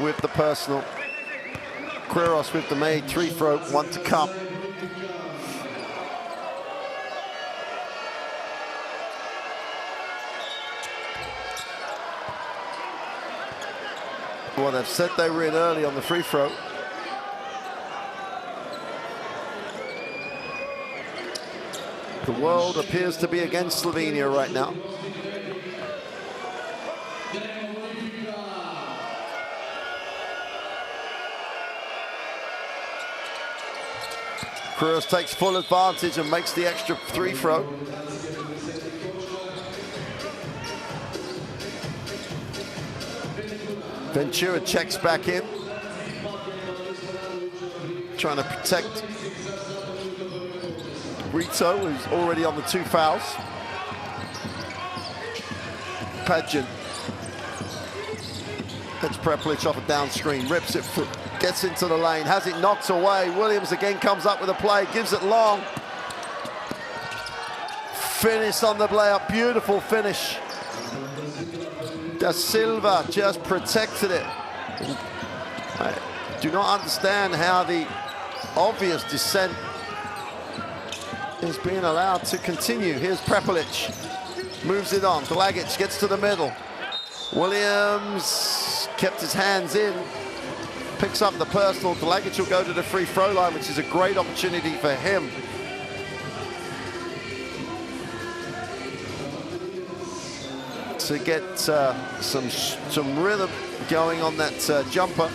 with the personal. Quiros with the made three throw, one to come. Well, they've said they were in early on the free throw. The world appears to be against Slovenia right now. Quiros takes full advantage and makes the extra free throw. Ventura checks back in, trying to protect Brito, who's already on the two fouls. Padgett hits Prepelic off a down screen, rips it, gets into the lane, has it knocked away. Williams again comes up with a play, gives it long. Finish on the layup, beautiful finish. Da Silva just protected it. I do not understand how the obvious descent is being allowed to continue. Here's Prepelic, moves it on. Dragic gets to the middle. Williams kept his hands in, picks up the personal. Dragic will go to the free throw line, which is a great opportunity for him. To get some rhythm going on that jumper.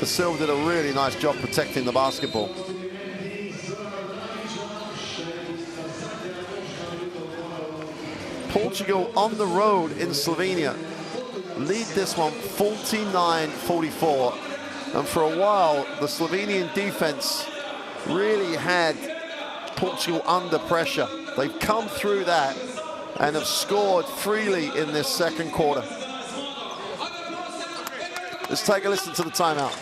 Da Silva did a really nice job protecting the basketball. Portugal on the road in Slovenia lead this one 49-44, and for a while the Slovenian defense really had Portugal under pressure. They've come through that and have scored freely in this second quarter. Let's take a listen to the timeout.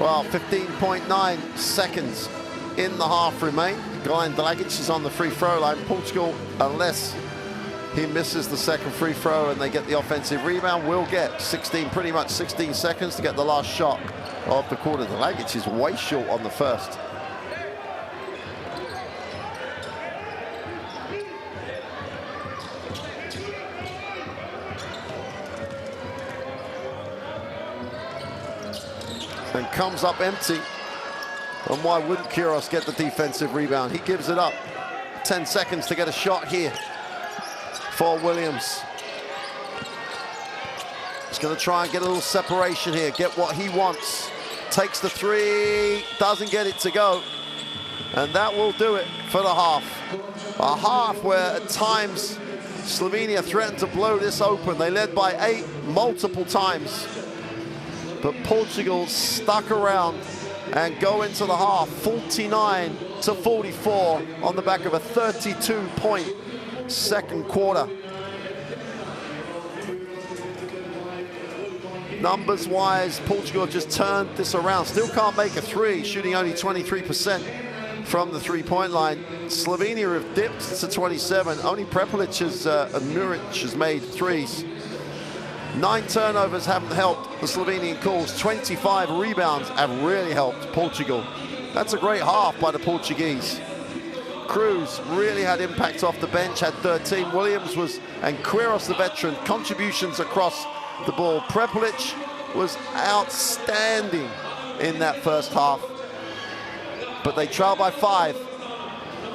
Well, 15.9 seconds in the half remain. Goran Dragic is on the free throw line. Portugal, unless he misses the second free throw and they get the offensive rebound, will get pretty much 16 seconds to get the last shot of the quarter. Dragic is way short on the first. And comes up empty. And why wouldn't Queiroz get the defensive rebound? He gives it up. 10 seconds to get a shot here for Williams. He's going to try and get a little separation here, get what he wants. Takes the three, doesn't get it to go. And that will do it for the half. A half where at times Slovenia threatened to blow this open. They led by 8 multiple times. But Portugal stuck around and go into the half 49-44 on the back of a 32-point second quarter. Numbers-wise, Portugal just turned this around. Still can't make a three, shooting only 23% from the three-point line. Slovenia have dipped to 27. Only Prepelic and Muric has made threes. 9 turnovers haven't helped the Slovenian calls. 25 rebounds have really helped Portugal. That's a great half by the Portuguese. Cruz really had impact off the bench, had 13. Williams and Queiroz, the veteran, contributions across the ball. Prepelic was outstanding in that first half. But they trail by 5.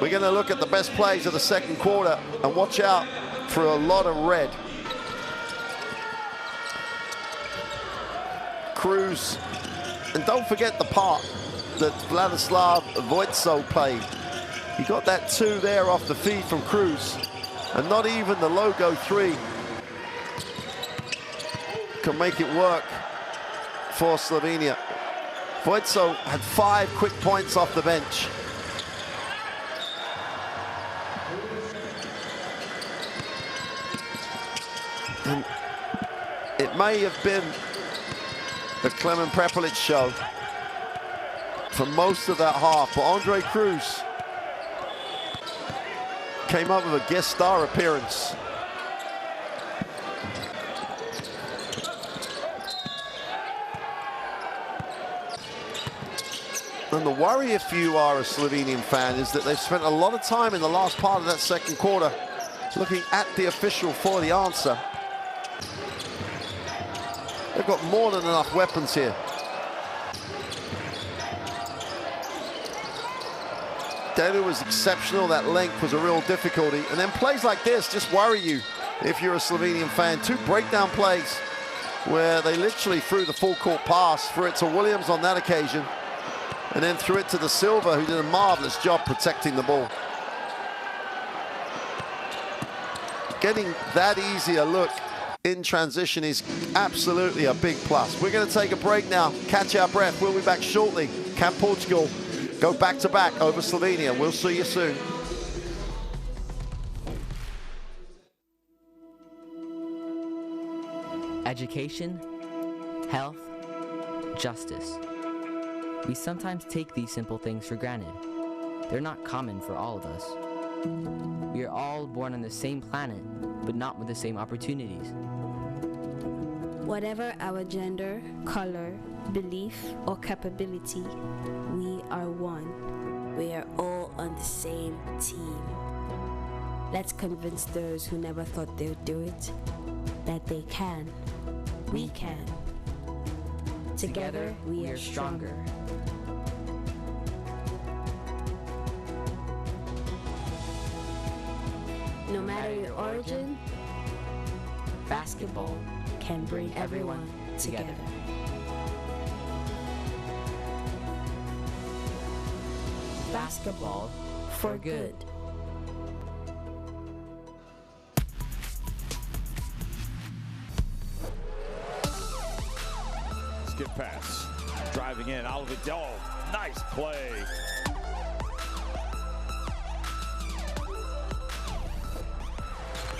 We're going to look at the best plays of the second quarter and watch out for a lot of red. Cruz, and don't forget the part that Vladislav Vojtso played. He got that 2 there off the feed from Cruz, and not even the logo 3 can make it work for Slovenia. Vojtso had 5 quick points off the bench. And it may have been the Klemen Prepelic show for most of that half, but Andre Cruz came up with a guest star appearance. And the worry, if you are a Slovenian fan, is that they've spent a lot of time in the last part of that second quarter looking at the official for the answer. They've got more than enough weapons here. David was exceptional. That length was a real difficulty. And then plays like this just worry you if you're a Slovenian fan. 2 breakdown plays where they literally threw the full court pass, threw it to Williams on that occasion, and then threw it to the Silva, who did a marvelous job protecting the ball. Getting that easy a look in transition is absolutely a big plus. We're going to take a break now, catch our breath. We'll be back shortly. Can Portugal go back-to-back over Slovenia? We'll see you soon. Education, health, justice. We sometimes take these simple things for granted. They're not common for all of us. We are all born on the same planet, but not with the same opportunities. Whatever our gender, color, belief, or capability, we are one. We are all on the same team. Let's convince those who never thought they would do it that they can. We can. Together, we are stronger. No matter your origin, basketball can bring everyone together. Basketball for good. Skip pass. Driving in, Oliver. Oh, nice play.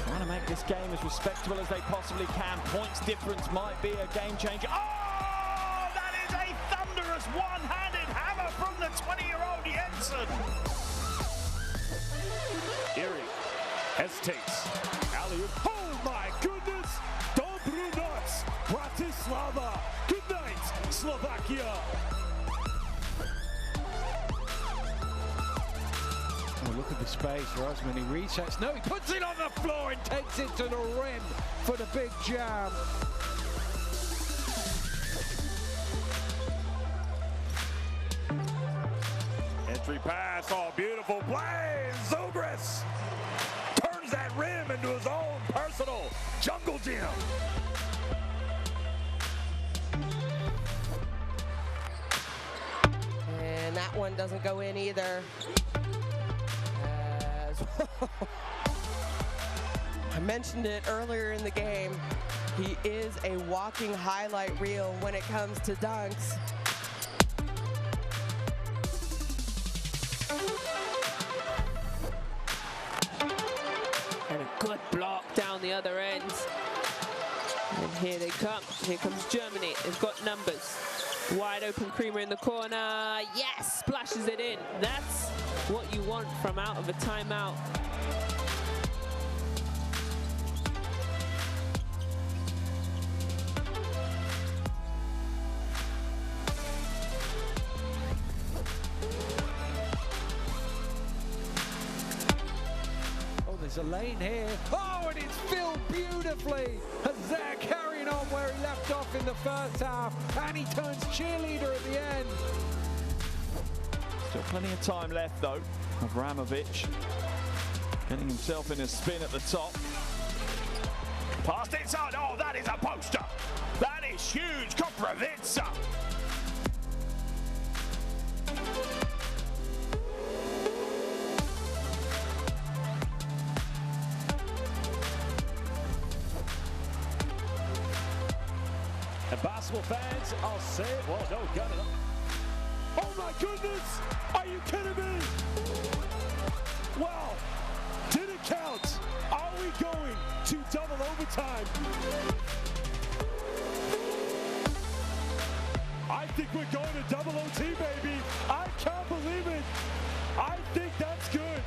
Trying to make this game as respectable as they possibly can. Points difference might be a game changer. Oh, that is a thunderous one-handed hammer from the 20-year-old Jensen. Erie hesitates. Alley-oop. Oh my goodness! Dobry noc, Bratislava. Good night, Slovakia. Oh, look at the space, Rosman. He resets. No, he puts it on the floor and takes it to the rim for the big jam. Entry pass, oh, beautiful play. Zubris turns that rim into his own personal jungle gym. And that one doesn't go in either. I mentioned it earlier in the game. He is a walking highlight reel when it comes to dunks. And a good block down the other end. And here they come. Here comes Germany. They've got numbers. Wide open Creamer in the corner. Yes, splashes it in. That's what you want from out of a timeout. Oh, there's a lane here. Oh, and it's filled beautifully. Hazard carrying on where he left off in the first half, and he turns cheerleader at the end. Still plenty of time left though. Avramovic getting himself in a spin at the top. Past inside. Oh, that is a poster. That is huge. Koprivica. And basketball fans, I'll say it. Well, no, got it. Oh my goodness! Are you kidding me? Wow! Did it count? Are we going to double overtime? I think we're going to double OT, baby. I can't believe it. I think that's good.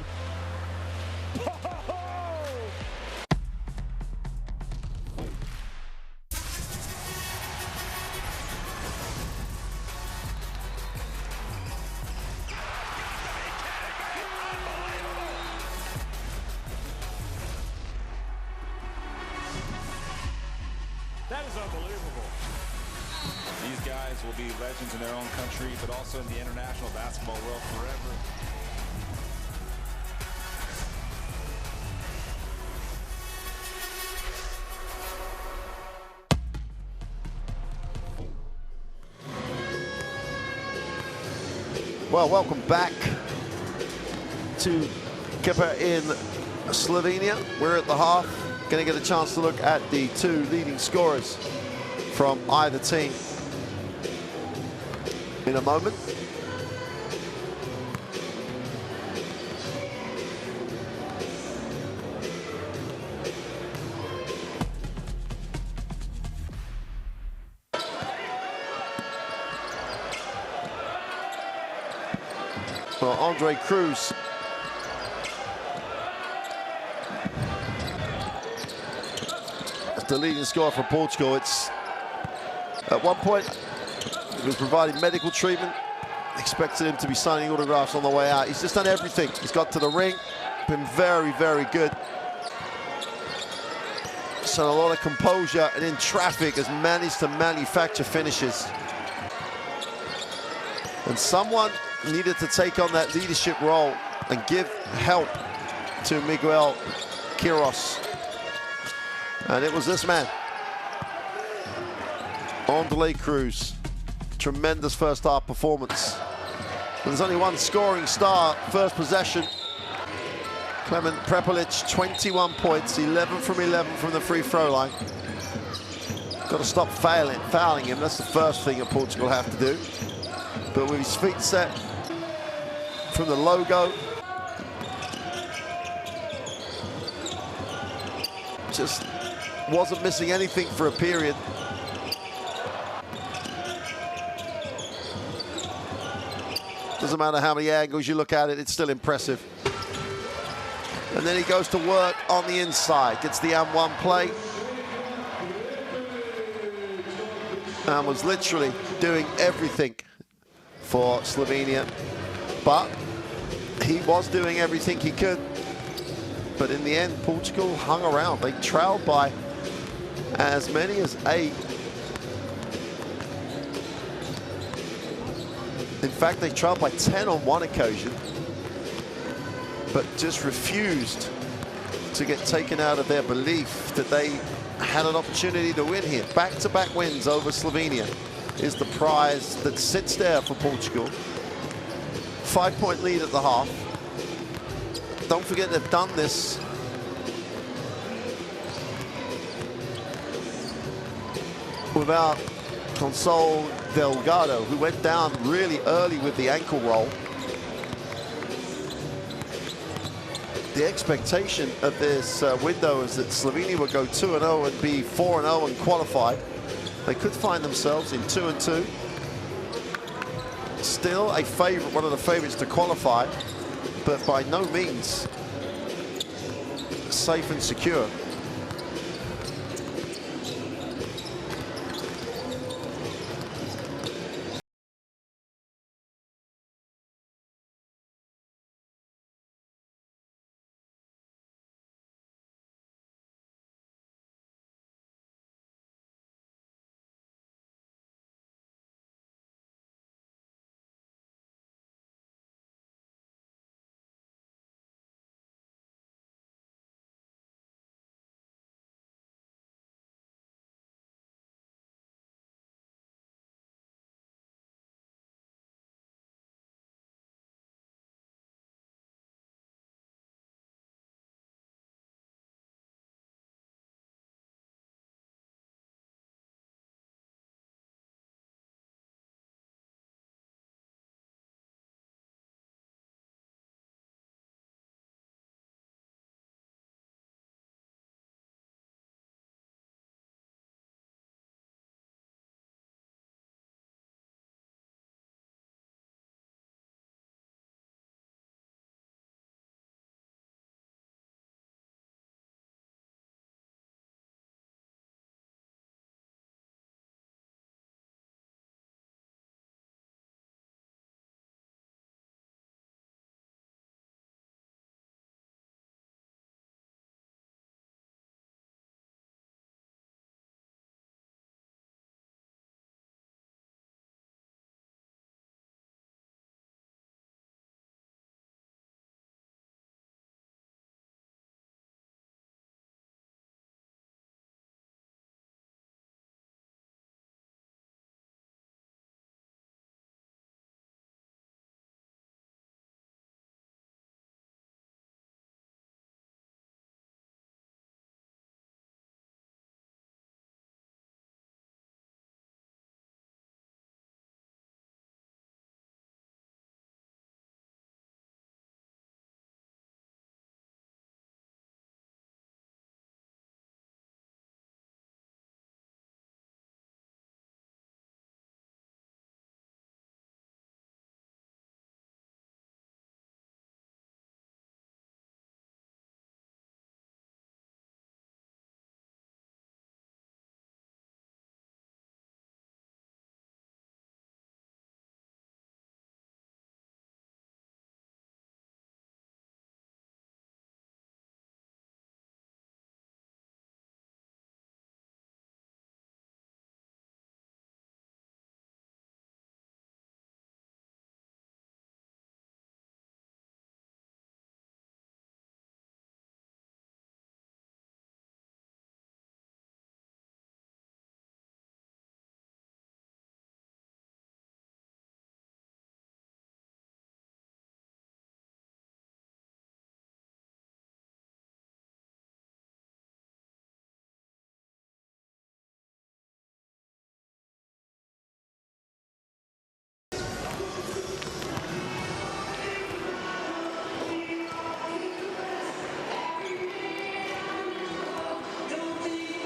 That is unbelievable. These guys will be legends in their own country, but also in the international basketball world forever. Well, welcome back to Kipper in Slovenia. We're at the half. Going to get a chance to look at the two leading scorers from either team in a moment. Well, Andre Cruz the leading scorer for Portugal. It's at one point he was providing medical treatment. Expected him to be signing autographs on the way out. He's just done everything. He's got to the ring, been very, very good. Shown a lot of composure, and in traffic has managed to manufacture finishes. And someone needed to take on that leadership role and give help to Miguel Quiros. And it was this man, Andre Cruz. Tremendous first half performance. But there's only one scoring star, first possession. Clement Prepelic, 21 points, 11 from 11 from the free throw line. Got to stop fouling him. That's the first thing that Portugal have to do. But with his feet set from the logo, just wasn't missing anything for a period. Doesn't matter how many angles you look at it, it's still impressive. And then he goes to work on the inside, gets the M1 play. And was literally doing everything for Slovenia. But he was doing everything he could. But in the end, Portugal hung around. They trailed by as many as 8. In fact, they trailed by 10 on one occasion, but just refused to get taken out of their belief that they had an opportunity to win here. Back-to-back wins over Slovenia is the prize that sits there for Portugal. 5-point lead at the half. Don't forget they've done this without Consol Delgado, who went down really early with the ankle roll. The expectation of this window is that Slovenia would go 2-0 and be 4-0 and qualify. They could find themselves in 2-2. Still a favorite, one of the favorites to qualify, but by no means safe and secure.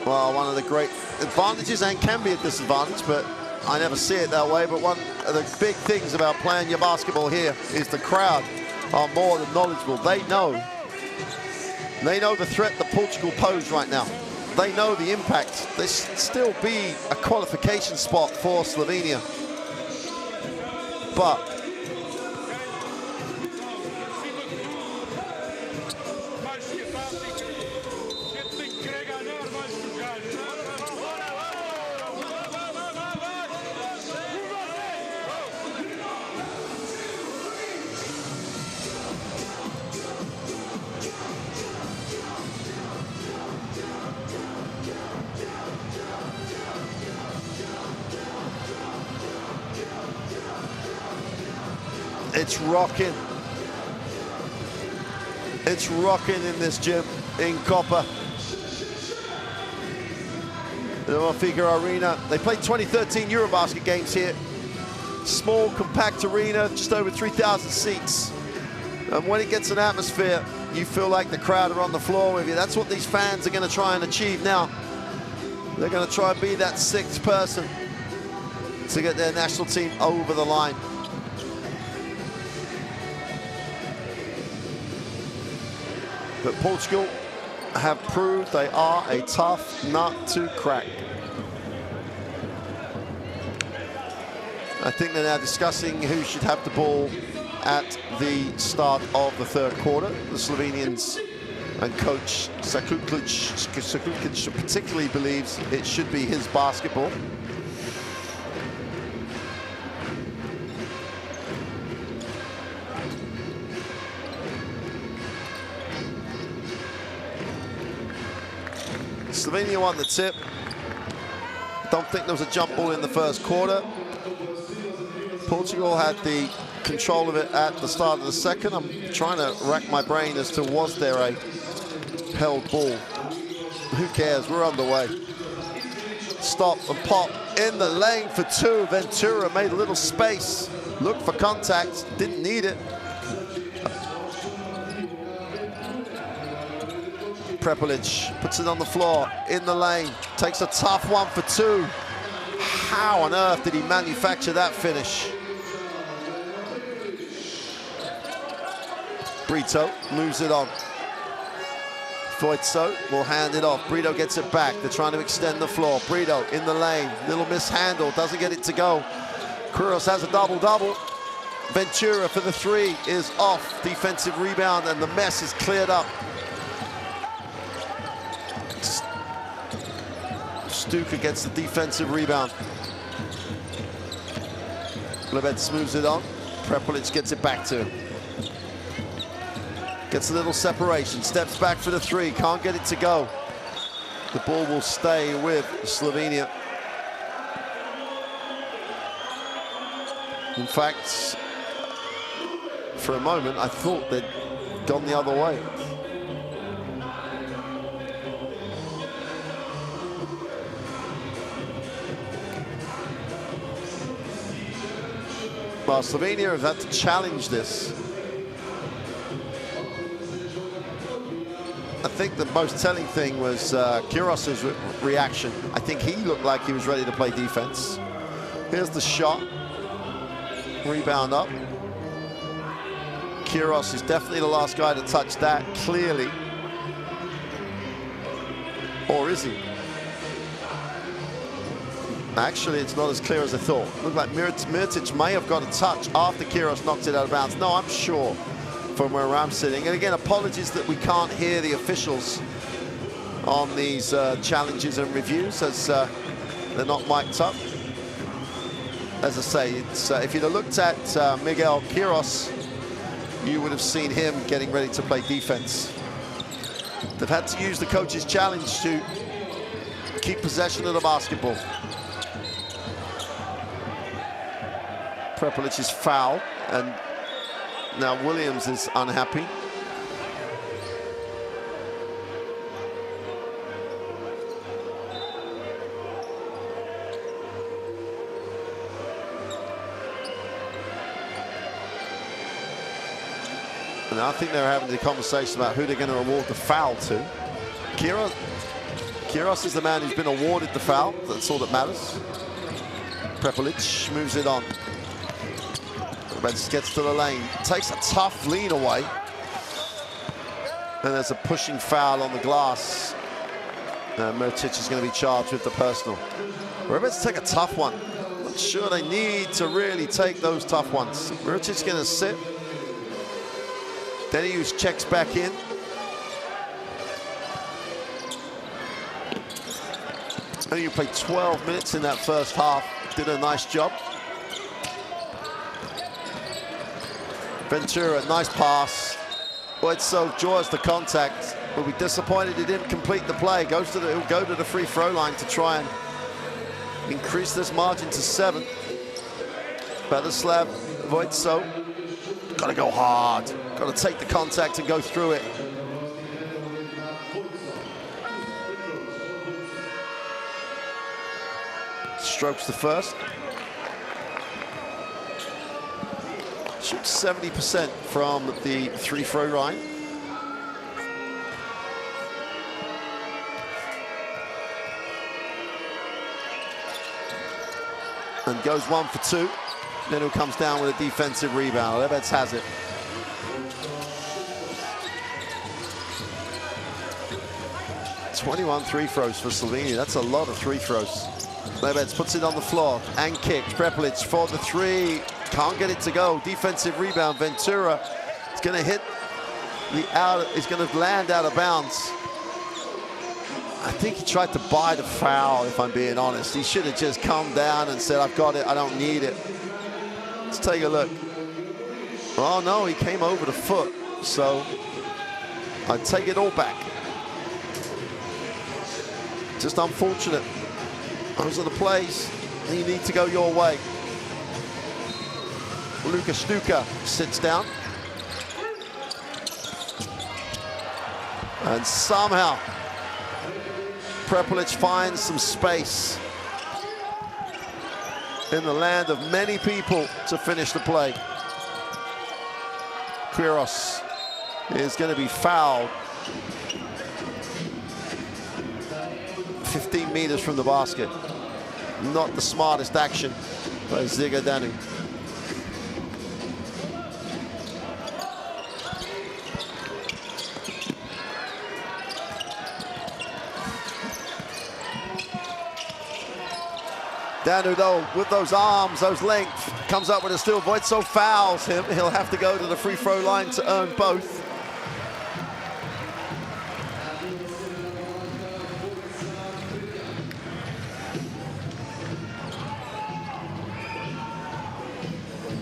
Well, one of the great advantages, and can be a disadvantage, but I never see it that way, but one of the big things about playing your basketball here is the crowd are more than knowledgeable. They know the threat that Portugal pose right now. They know the impact. This still be a qualification spot for Slovenia. But it's rocking. It's rocking in this gym in Copa. The FIBA Arena. They played 2013 EuroBasket games here. Small, compact arena, just over 3,000 seats. And when it gets an atmosphere, you feel like the crowd are on the floor with you. That's what these fans are going to try and achieve now. They're going to try and be that sixth person to get their national team over the line. But Portugal have proved they are a tough nut to crack. I think they're now discussing who should have the ball at the start of the third quarter. The Slovenians and coach Sakulic particularly believes it should be his basketball. Slovenia won the tip. Don't think there was a jump ball in the first quarter. Portugal had the control of it at the start of the second. I'm trying to rack my brain as to was there a held ball. Who cares? We're underway. Stop and pop in the lane for two. Ventura made a little space. Looked for contact. Didn't need it. Prepelic puts it on the floor, in the lane, takes a tough one for two. How on earth did he manufacture that finish? Brito moves it on. Foytso will hand it off. Brito gets it back. They're trying to extend the floor. Brito in the lane, little mishandle, doesn't get it to go. Queiroz has a double-double. Ventura for the three is off. Defensive rebound, and the mess is cleared up. Stuka gets the defensive rebound. Lebets moves it on. Prepelic gets it back to him. Gets a little separation, steps back for the three, can't get it to go. The ball will stay with Slovenia. In fact, for a moment, I thought they'd gone the other way. Well, Slovenia have had to challenge this. I think the most telling thing was Queiroz's reaction. I think he looked like he was ready to play defense. Here's the shot. Rebound up. Queiroz is definitely the last guy to touch that, clearly. Or is he? Actually, it's not as clear as I thought. Looked like Mirtic may have got a touch after Queiroz knocked it out of bounds. No, I'm sure from where I'm sitting. And again, apologies that we can't hear the officials on these challenges and reviews, as they're not mic'd up. As I say, it's, if you'd have looked at Miguel Queiroz, you would have seen him getting ready to play defense. They've had to use the coach's challenge to keep possession of the basketball. Prepelic is foul, and now Williams is unhappy. And I think they're having the conversation about who they're going to award the foul to. Queiroz is the man who's been awarded the foul. That's all that matters. Prepelic moves it on. Rebec gets to the lane, takes a tough lean away. And there's a pushing foul on the glass. Mrčić is going to be charged with the personal. Rebec take a tough one. Not sure they need to really take those tough ones. Mrčić is going to sit. Denius checks back in. And you played 12 minutes in that first half. Did a nice job. Ventura, nice pass. Voitsov draws the contact. Will be disappointed he didn't complete the play. He'll go to the free throw line to try and increase this margin to 7. Betislav Voitsov. Got to go hard. Got to take the contact and go through it. Strokes the first. Shoots 70% from the free throw line. And goes 1 for 2. Then who comes down with a defensive rebound. Rebec has it. "21 free throws for Slovenia. That's a lot of free throws. Rebec puts it on the floor and kicks. Prepelic for the 3. Can't get it to go. Defensive rebound. Ventura is going to hit the out. Is going to land out of bounds. I think he tried to buy the foul, if I'm being honest. He should have just come down and said, "I've got it. I don't need it." Let's take a look. Oh no, he came over the foot. So I take it all back. Just unfortunate. Those are the plays you need to go your way. Luka Stuka sits down. And somehow Prepelic finds some space in the land of many people to finish the play. Quiros is going to be fouled 15 meters from the basket. Not the smartest action by Ziga Danu. Danu, though, with those arms, those length, comes up with a steal. Voitsov fouls him. He'll have to go to the free throw line to earn both.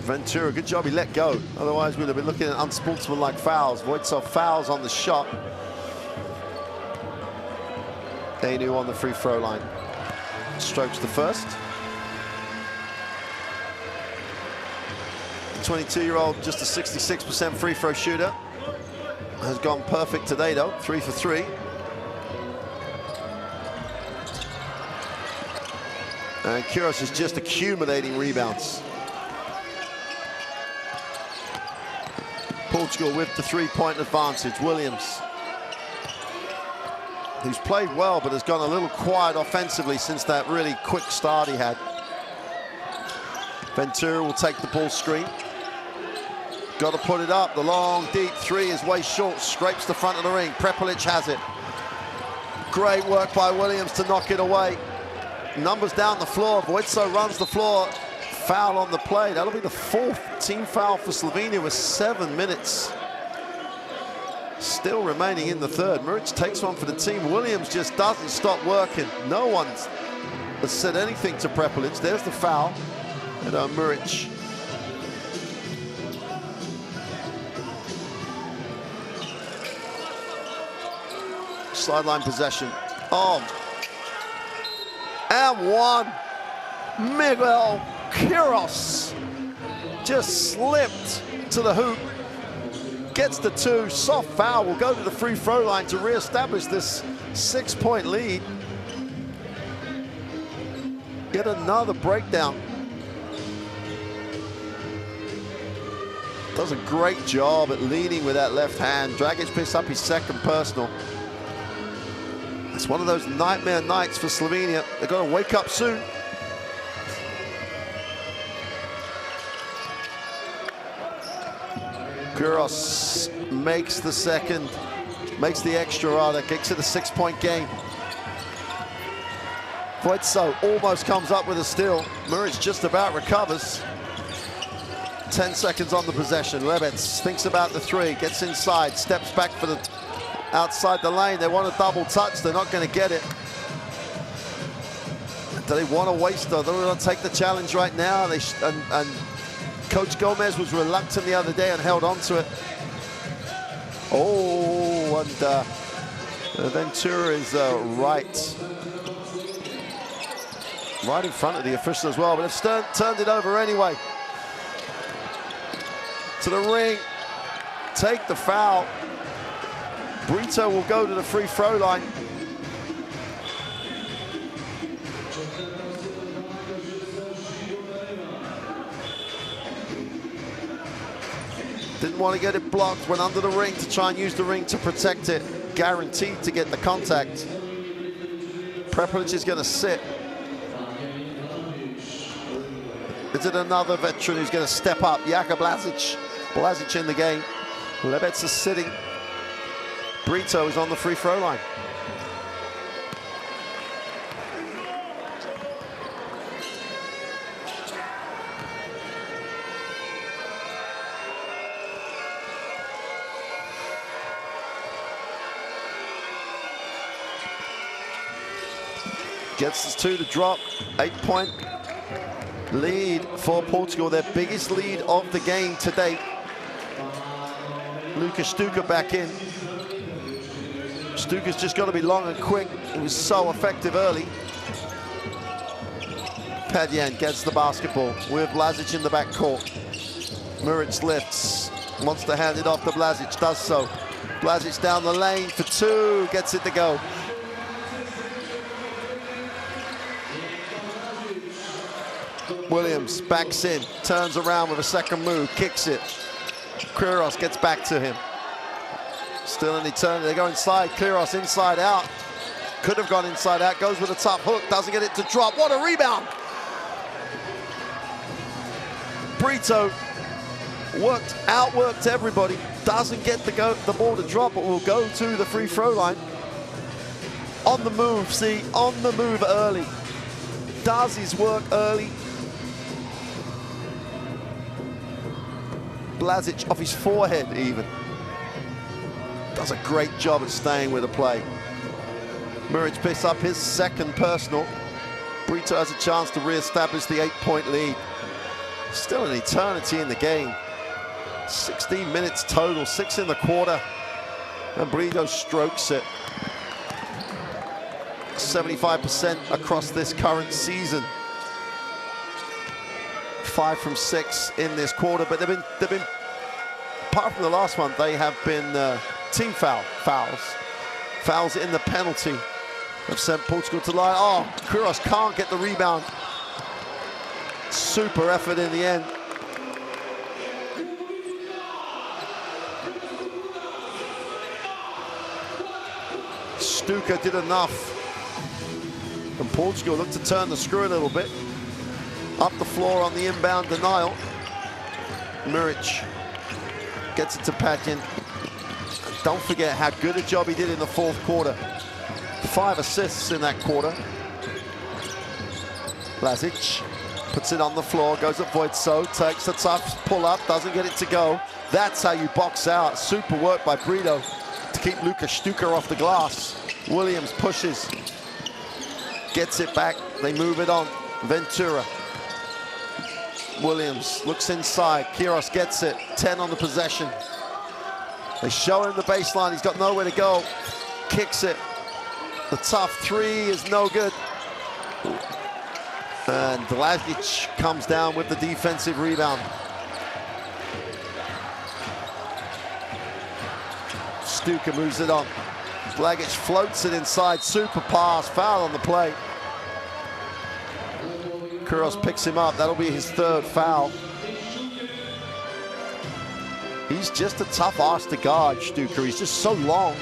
Ventura, good job he let go. Otherwise, we'd have been looking at unsportsmanlike fouls. Voitsov fouls on the shot. Danu on the free throw line. Strokes the first. 22-year-old, just a 66% free throw shooter. Has gone perfect today, though, 3 for 3. And Quiros is just accumulating rebounds. Portugal with the 3-point advantage. Williams, who's played well but has gone a little quiet offensively since that really quick start he had. Ventura will take the ball screen. Got to put it up. The long, deep 3 is way short. Scrapes the front of the ring. Prepelic has it. Great work by Williams to knock it away. Numbers down the floor. Voitsov runs the floor. Foul on the play. That'll be the 4th team foul for Slovenia with 7 minutes still remaining in the third. Mrčić takes one for the team. Williams just doesn't stop working. No one has said anything to Prepelic. There's the foul. And Mrčić. Sideline possession. Oh. And one. Miguel Quiros just slipped to the hoop. Gets the 2. Soft foul. Will go to the free throw line to re-establish this 6-point lead. Get another breakdown. Does a great job at leading with that left hand. Dragic picks up his 2nd personal. It's one of those nightmare nights for Slovenia. They've got to wake up soon. Quiros makes the second, makes the extra rather, kicks it a 6-point game. Voitso almost comes up with a steal. Muric just about recovers. 10 seconds on the possession. Lebec thinks about the three, gets inside, steps back for the outside the lane. They want a double touch. They're not going to get it. Do they want to waste though? They want to take the challenge right now. And Coach Gomez was reluctant the other day and held on to it. Oh, and Ventura is right in front of the official as well, but they've turned it over anyway. To the ring, take the foul. Brito will go to the free throw line. Didn't want to get it blocked, went under the ring to try and use the ring to protect it. Guaranteed to get the contact. Prepelic is going to sit. Is it another veteran who's going to step up? Jaka Blazic. Blazic in the game. Lebec is sitting. Brito is on the free throw line. Gets us to the drop. 8-point lead for Portugal, their biggest lead of the game to date. Lucas Stuka back in. Stuka's just got to be long and quick. He was so effective early. Padyan gets the basketball with Blazic in the backcourt. Muric lifts, wants to hand it off to Blazic, does so. Blazic down the lane for two, gets it to go. Williams backs in, turns around with a second move, kicks it. Quiros gets back to him. Still an eternity. They go inside. Quiros inside out. Could have gone inside out. Goes with a top hook. Doesn't get it to drop. What a rebound! Brito outworked everybody. Doesn't get the ball to drop, but will go to the free throw line. On the move, see, on the move early. Does his work early. Blazic off his forehead even. Does a great job at staying with the play. Muric picks up his second personal. Brito has a chance to re-establish the 8-point lead. Still an eternity in the game. 16 minutes total, 6 in the quarter. And Brito strokes it. 75% across this current season. 5 from 6 in this quarter, but they've been, apart from the last one, they have been team fouls in the penalty have sent Portugal to line. Oh, Quiros can't get the rebound. Super effort in the end. Stuka did enough. And Portugal looked to turn the screw a little bit. Up the floor on the inbound denial. Muric gets it to Padyan. Don't forget how good a job he did in the fourth quarter. 5 assists in that quarter. Blazic puts it on the floor, goes at Voitso, takes a tough pull-up, doesn't get it to go. That's how you box out. Super work by Brito to keep Lucas Stuka off the glass. Williams pushes, gets it back, they move it on. Ventura. Williams looks inside, Quiros gets it, 10 on the possession. They show him the baseline, he's got nowhere to go. Kicks it, the tough three is no good. And Blazic comes down with the defensive rebound. Stuka moves it on. Blazic floats it inside, super pass, foul on the play. Quiros picks him up, that'll be his third foul. He's just a tough ass to guard, Stuka. He's just so long.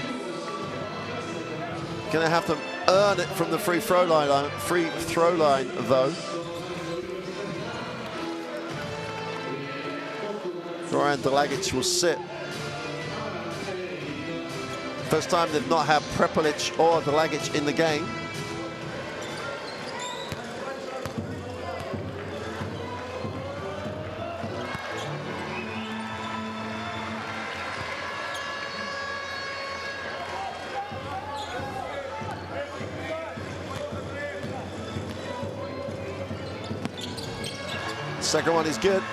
Gonna have to earn it from the free throw line though. Goran Dragic will sit. First time they've not had Prepelic or Dragic in the game. Second one is good.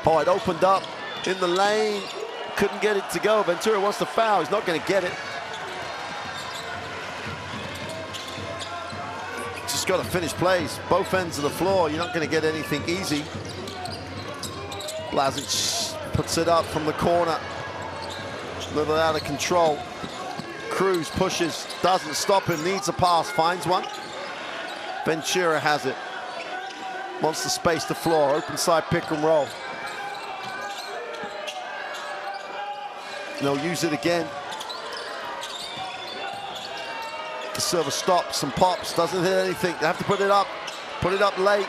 Oh, it opened up in the lane. Couldn't get it to go. Ventura wants to foul. He's not going to get it. Just got to finish plays. Both ends of the floor. You're not going to get anything easy. Blazic puts it up from the corner. A little out of control. Cruz pushes, doesn't stop him, needs a pass, finds one. Ventura has it. Wants to space the floor, open side pick and roll. They'll use it again. The server stops and pops, doesn't hit anything. They have to put it up late.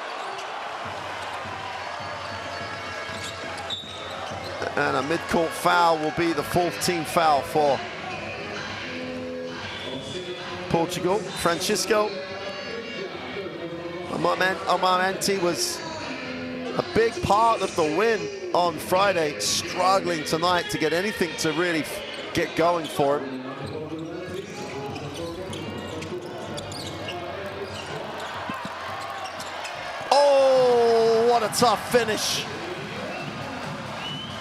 And a mid-court foul will be the 4th team foul for Portugal. Francisco Amarante was a big part of the win on Friday, struggling tonight to get anything to really get going for him. Oh, what a tough finish.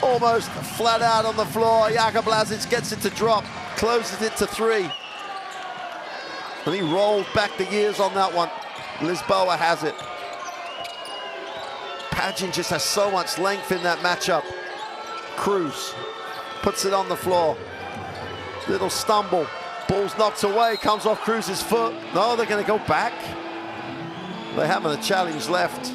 Almost flat out on the floor. Jaka Blazic gets it to drop, closes it to 3. And he rolled back the years on that one. Lisboa has it. Padgett just has so much length in that matchup. Cruz puts it on the floor. Little stumble. Ball's knocked away, comes off Cruz's foot. No, they're going to go back. They haven't a challenge left.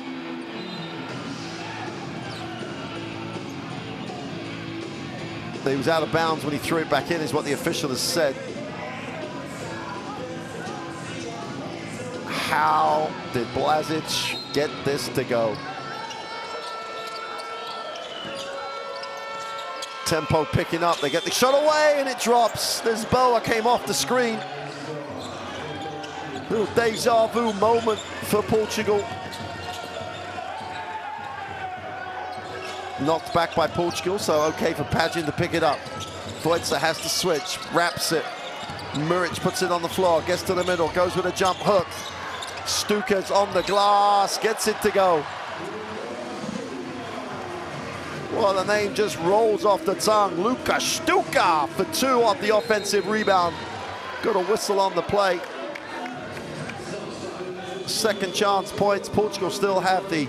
He was out of bounds when he threw it back in, is what the official has said. How did Blazic get this to go? Tempo picking up, they get the shot away and it drops. Lisboa came off the screen. Little deja vu moment for Portugal. Knocked back by Portugal, so okay for Padgett to pick it up. Voitsa has to switch, wraps it. Muric puts it on the floor, gets to the middle, goes with a jump hook. Stuka's on the glass, gets it to go. Well, the name just rolls off the tongue. Luka Stuka for 2 off the offensive rebound. Got a whistle on the play. Second chance points. Portugal still have the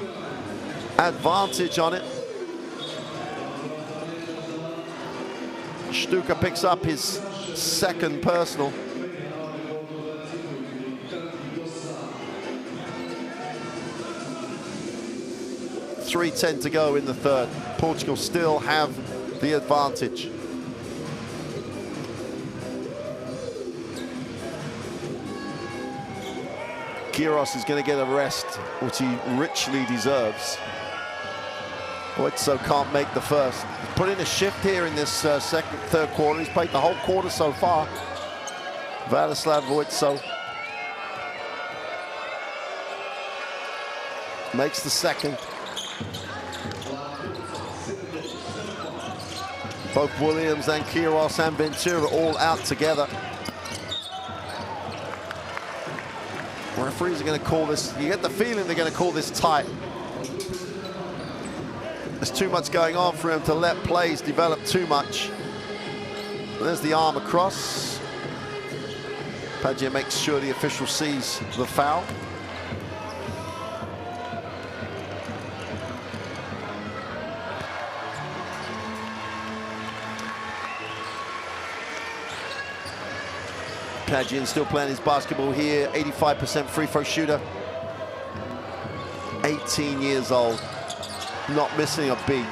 advantage on it. Stuka picks up his second personal. .310 to go in the third. Portugal still have the advantage. Quiros is going to get a rest, which he richly deserves. Voitsa can't make the first. Put in a shift here in this third quarter. He's played the whole quarter so far. Vladislav Voitsa makes the second. Both Williams and Quiros and Ventura all out together. Referees are going to call this, you get the feeling they're going to call this tight. There's too much going on for him to let plays develop too much. There's the arm across. Padgett makes sure the official sees the foul. Padgett still playing his basketball here, 85% free throw shooter. 18 years old, not missing a beat.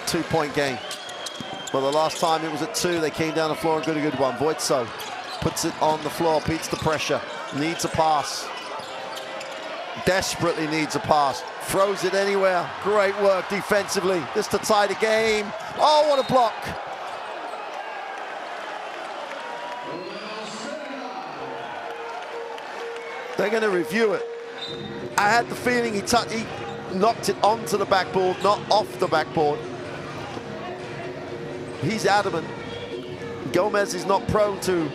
2-point game. Well, the last time it was at 2, they came down the floor and got a good one. Voitso puts it on the floor, beats the pressure, needs a pass. Desperately needs a pass. Throws it anywhere. Great work defensively. Just to tie the game. Oh, what a block. They're going to review it. I had the feeling he knocked it onto the backboard, not off the backboard. He's adamant. Gomez is not prone to.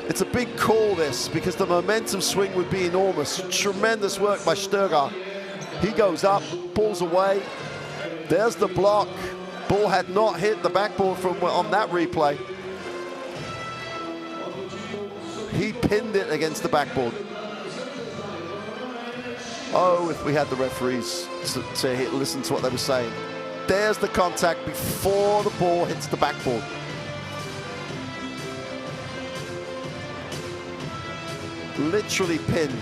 It's a big call, this, because the momentum swing would be enormous. Tremendous work by Sturgar. He goes up, ball's away. There's the block. Ball had not hit the backboard from on that replay. He pinned it against the backboard. Oh, if we had the referees to listen to what they were saying. There's the contact before the ball hits the backboard. Literally pinned.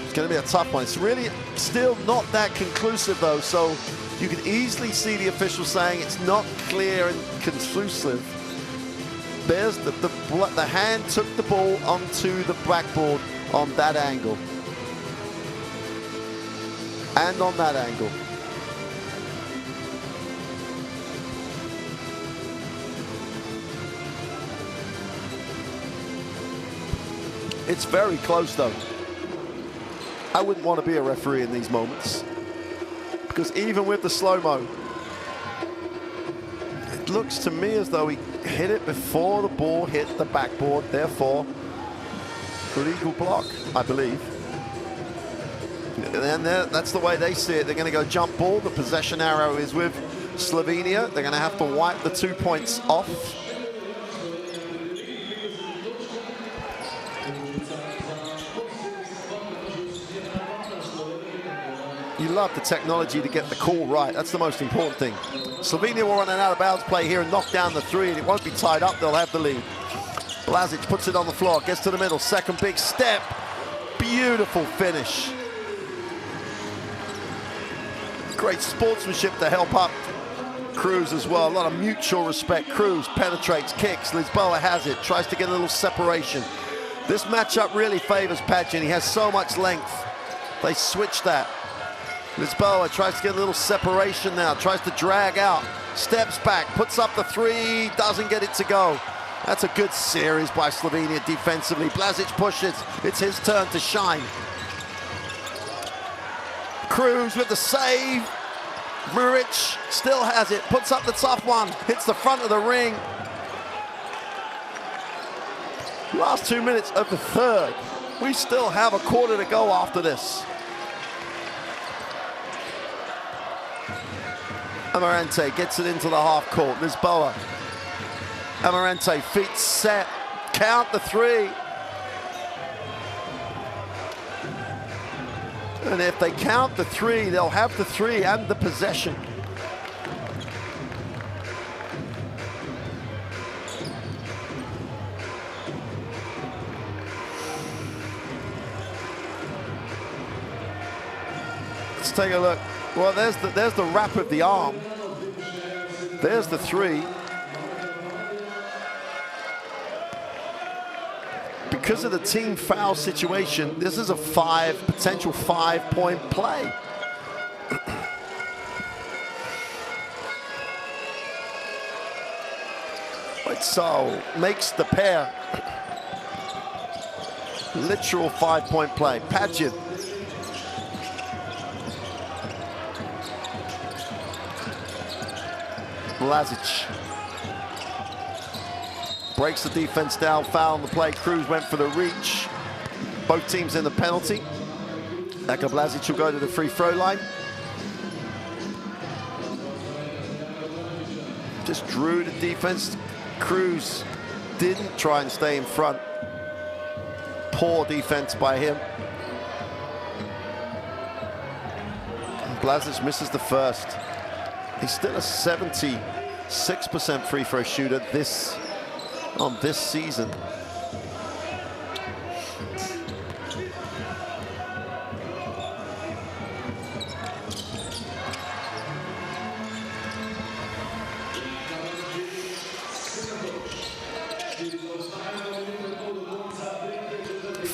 It's going to be a tough one. It's really still not that conclusive, though, so you can easily see the official saying it's not clear and conclusive. There's the hand took the ball onto the backboard on that angle. And on that angle. It's very close, though. I wouldn't want to be a referee in these moments, because even with the slow-mo, it looks to me as though he hit it before the ball hit the backboard, therefore legal block, I believe. And that's the way they see it. They're going to go jump ball. The possession arrow is with Slovenia. They're going to have to wipe the 2 points off. You love the technology to get the call right. That's the most important thing. Slovenia will run an out-of-bounds play here and knock down the 3, and it won't be tied up. They'll have the lead. Blazic puts it on the floor, gets to the middle, second big step. Beautiful finish. Great sportsmanship to help up Cruz as well. A lot of mutual respect. Cruz penetrates, kicks. Lisboa has it, tries to get a little separation. This matchup really favors Padgett. He has so much length. They switch that. Lisboa tries to get a little separation now, tries to drag out, steps back, puts up the 3, doesn't get it to go. That's a good series by Slovenia defensively. Blazic pushes. It's his turn to shine. Cruz with the save. Muric still has it. Puts up the tough one. Hits the front of the ring. Last 2 minutes of the third. We still have a quarter to go after this. Amarante gets it into the half court. Lisboa. Amarante, feet set, count the 3. And if they count the 3, they'll have the 3 and the possession. Let's take a look. Well, there's the wrap of the arm. There's the 3. Because of the team foul situation, this is a potential 5-point play. So makes the pair literal 5-point play. Padgett. Blazic. Breaks the defense down, foul on the play. Cruz went for the reach. Both teams in the penalty. Eka Blazic will go to the free throw line. Just drew the defense. Cruz didn't try and stay in front. Poor defense by him. Blazic misses the first. He's still a 76% free throw shooter on this season.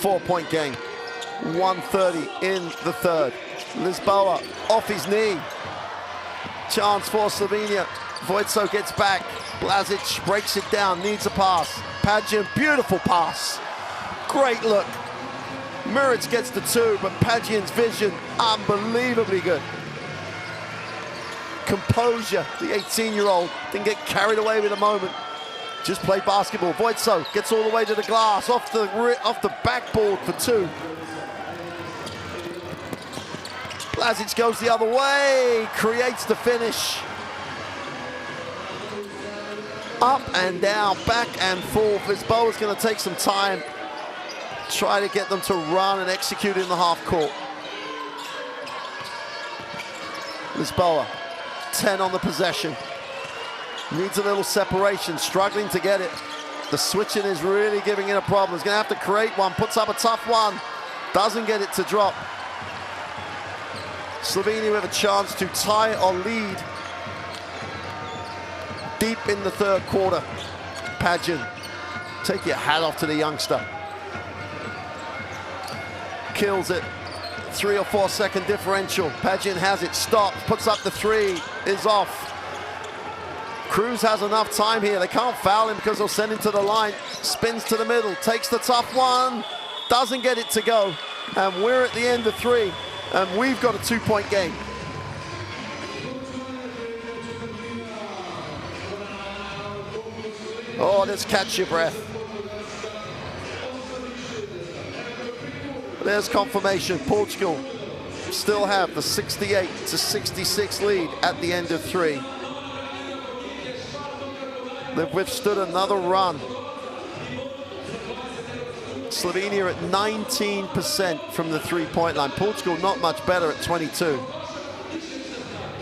4-point game. 1:30 in the third. Lisboa off his knee. Chance for Slovenia. Vojtso gets back. Blažić breaks it down, needs a pass. Padgett, beautiful pass. Great look. Muric gets the two, but Padgett's vision, unbelievably good. Composure, the 18-year-old, didn't get carried away with the moment. Just play basketball. Vojtso gets all the way to the glass, off the backboard for two. Blažić goes the other way, creates the finish. Up and down, back and forth. Lisboa's going to take some time. Try to get them to run and execute in the half court. Lisboa, 10 on the possession. Needs a little separation, struggling to get it. The switching is really giving it a problem. He's going to have to create one, puts up a tough one. Doesn't get it to drop. Slovenia with a chance to tie or lead deep in the third quarter. Padgett, take your hat off to the youngster. Kills it. 3 or 4 second differential. Padgett has it, stops, puts up the three, is off. Cruz has enough time here. They can't foul him because they'll send him to the line. Spins to the middle, takes the tough one, doesn't get it to go. And we're at the end of three, and we've got a 2-point game. Oh, let's catch your breath. There's confirmation. Portugal still have the 68-66 lead at the end of three. They've withstood another run. Slovenia at 19% from the three-point line. Portugal not much better at 22.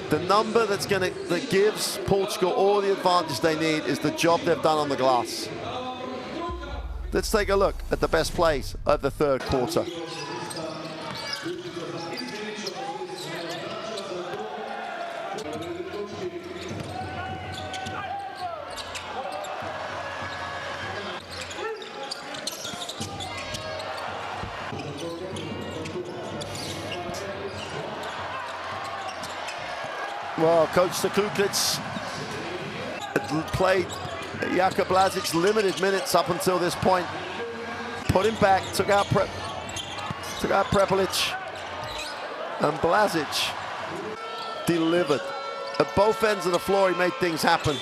The number that gives Portugal all the advantage they need is the job they've done on the glass. Let's take a look at the best plays of the third quarter. Well, Coach Sakuklitz had played Jaka Blažić limited minutes up until this point. Put him back, took out Prepelic, and Blažić delivered. At both ends of the floor, he made things happen.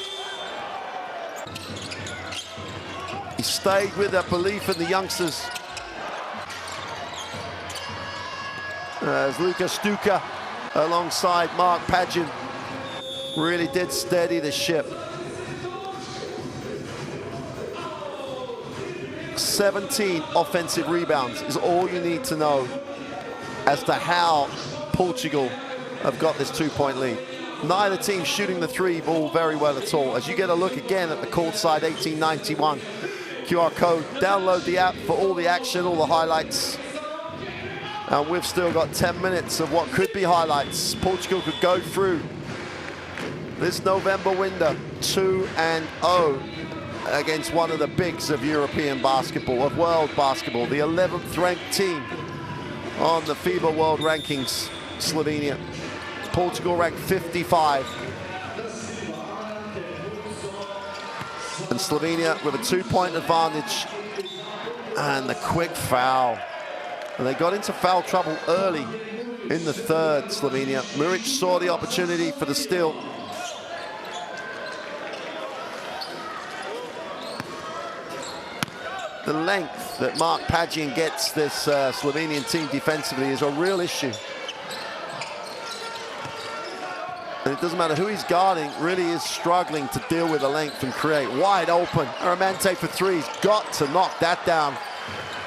He stayed with that belief in the youngsters. As Luka Stuka alongside Mark Padgett really did steady the ship. 17 offensive rebounds is all you need to know as to how Portugal have got this 2-point lead. Neither team shooting the three ball very well at all. As you get a look again at the courtside 1891 QR code, download the app for all the action, all the highlights. And we've still got 10 minutes of what could be highlights. Portugal could go through this November window 2-0 against one of the bigs of European basketball, of world basketball, the 11th ranked team on the FIBA World Rankings, Slovenia. Portugal ranked 55. And Slovenia with a 2-point advantage. And the quick foul. And they got into foul trouble early in the third, Slovenia. Muric saw the opportunity for the steal. The length that Mark Padgett gets this Slovenian team defensively is a real issue. And it doesn't matter who he's guarding, really is struggling to deal with the length and create. Wide open. Aramante for three. He's got to knock that down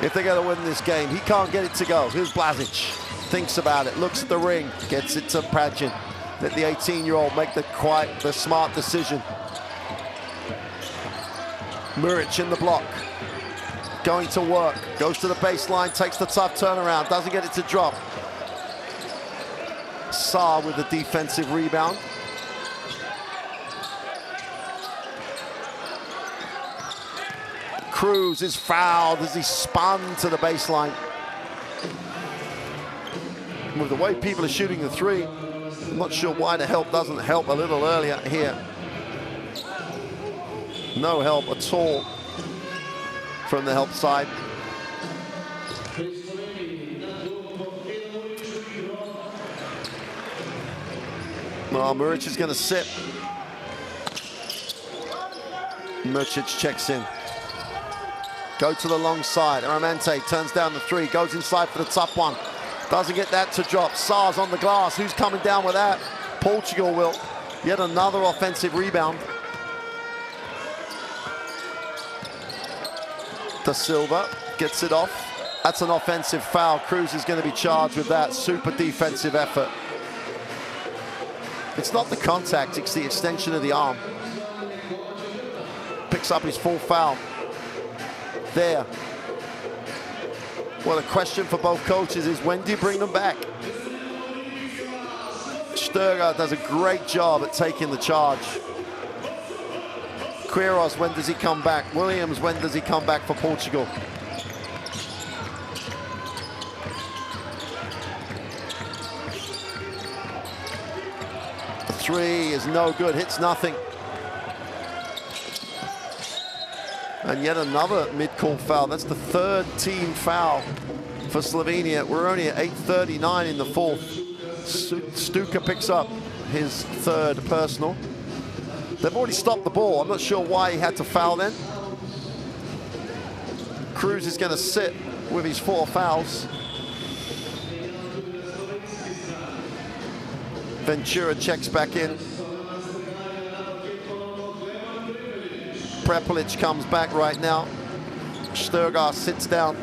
if they're going to win this game. He can't get it to go. Here's Blažić. Thinks about it, looks at the ring, gets it to Padgett. Let the 18-year-old make the smart decision. Muric in the block. Going to work, goes to the baseline, takes the tough turnaround, doesn't get it to drop. Saar with the defensive rebound. Cruz is fouled as he spun to the baseline. With the way people are shooting the three, I'm not sure why the help doesn't help a little earlier here. No help at all from the help side. Well, Muric is going to sit. Muric checks in. Go to the long side. Aramante turns down the three, goes inside for the tough one. Doesn't get that to drop. Sar's on the glass. Who's coming down with that? Portugal will. Yet another offensive rebound. Da Silva gets it off. That's an offensive foul. Cruz is going to be charged with that. Super defensive effort. It's not the contact, it's the extension of the arm. Picks up his full foul. There. Well, the question for both coaches is, when do you bring them back? Sturger does a great job at taking the charge. Quiros, when does he come back? Williams, when does he come back for Portugal? The three is no good, hits nothing. And yet another mid-court foul. That's the third team foul for Slovenia. We're only at 8:39 in the fourth. Stuka picks up his third personal. They've already stopped the ball. I'm not sure why he had to foul then. Cruz is going to sit with his 4 fouls. Ventura checks back in. Prepelic comes back right now. Sturgar sits down.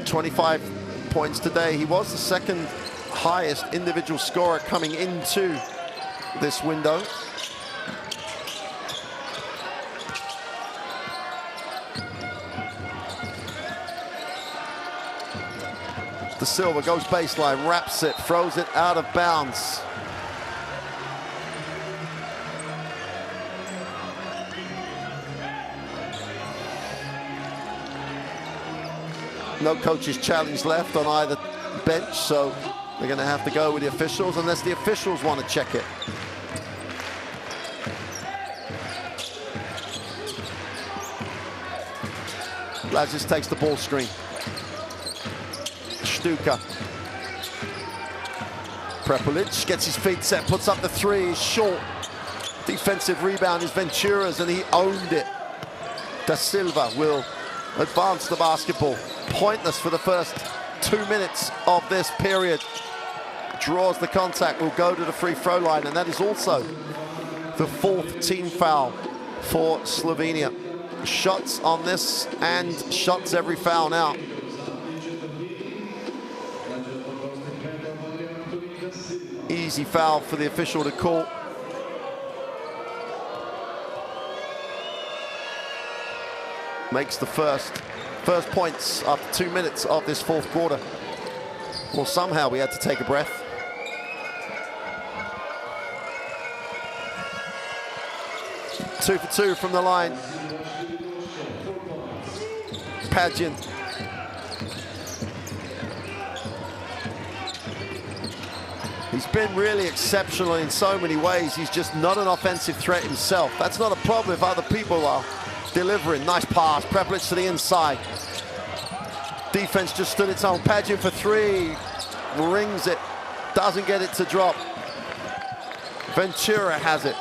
25 points today. He was the second highest individual scorer coming into this window. Da Silva goes baseline, wraps it, throws it out of bounds. No coach's challenge left on either bench, so they're going to have to go with the officials unless the officials want to check it. Blazis takes the ball screen. Stuka. Prepelic gets his feet set, puts up the three, short. Defensive rebound is Ventura's, and he owned it. Da Silva will advance the basketball. Pointless for the first 2 minutes of this period. Draws the contact, will go to the free throw line, and that is also the 4th team foul for Slovenia. Shots on this, and shots every foul now. Easy foul for the official to call. Makes the first points after 2 minutes of this 4th quarter. Well, somehow we had to take a breath. Two for 2 from the line. Padgett. He's been really exceptional in so many ways. He's just not an offensive threat himself. That's not a problem if other people are delivering. Nice pass, Prepelic to the inside. Defense just stood its own. Padgett for 3, rings it, doesn't get it to drop. Ventura has it.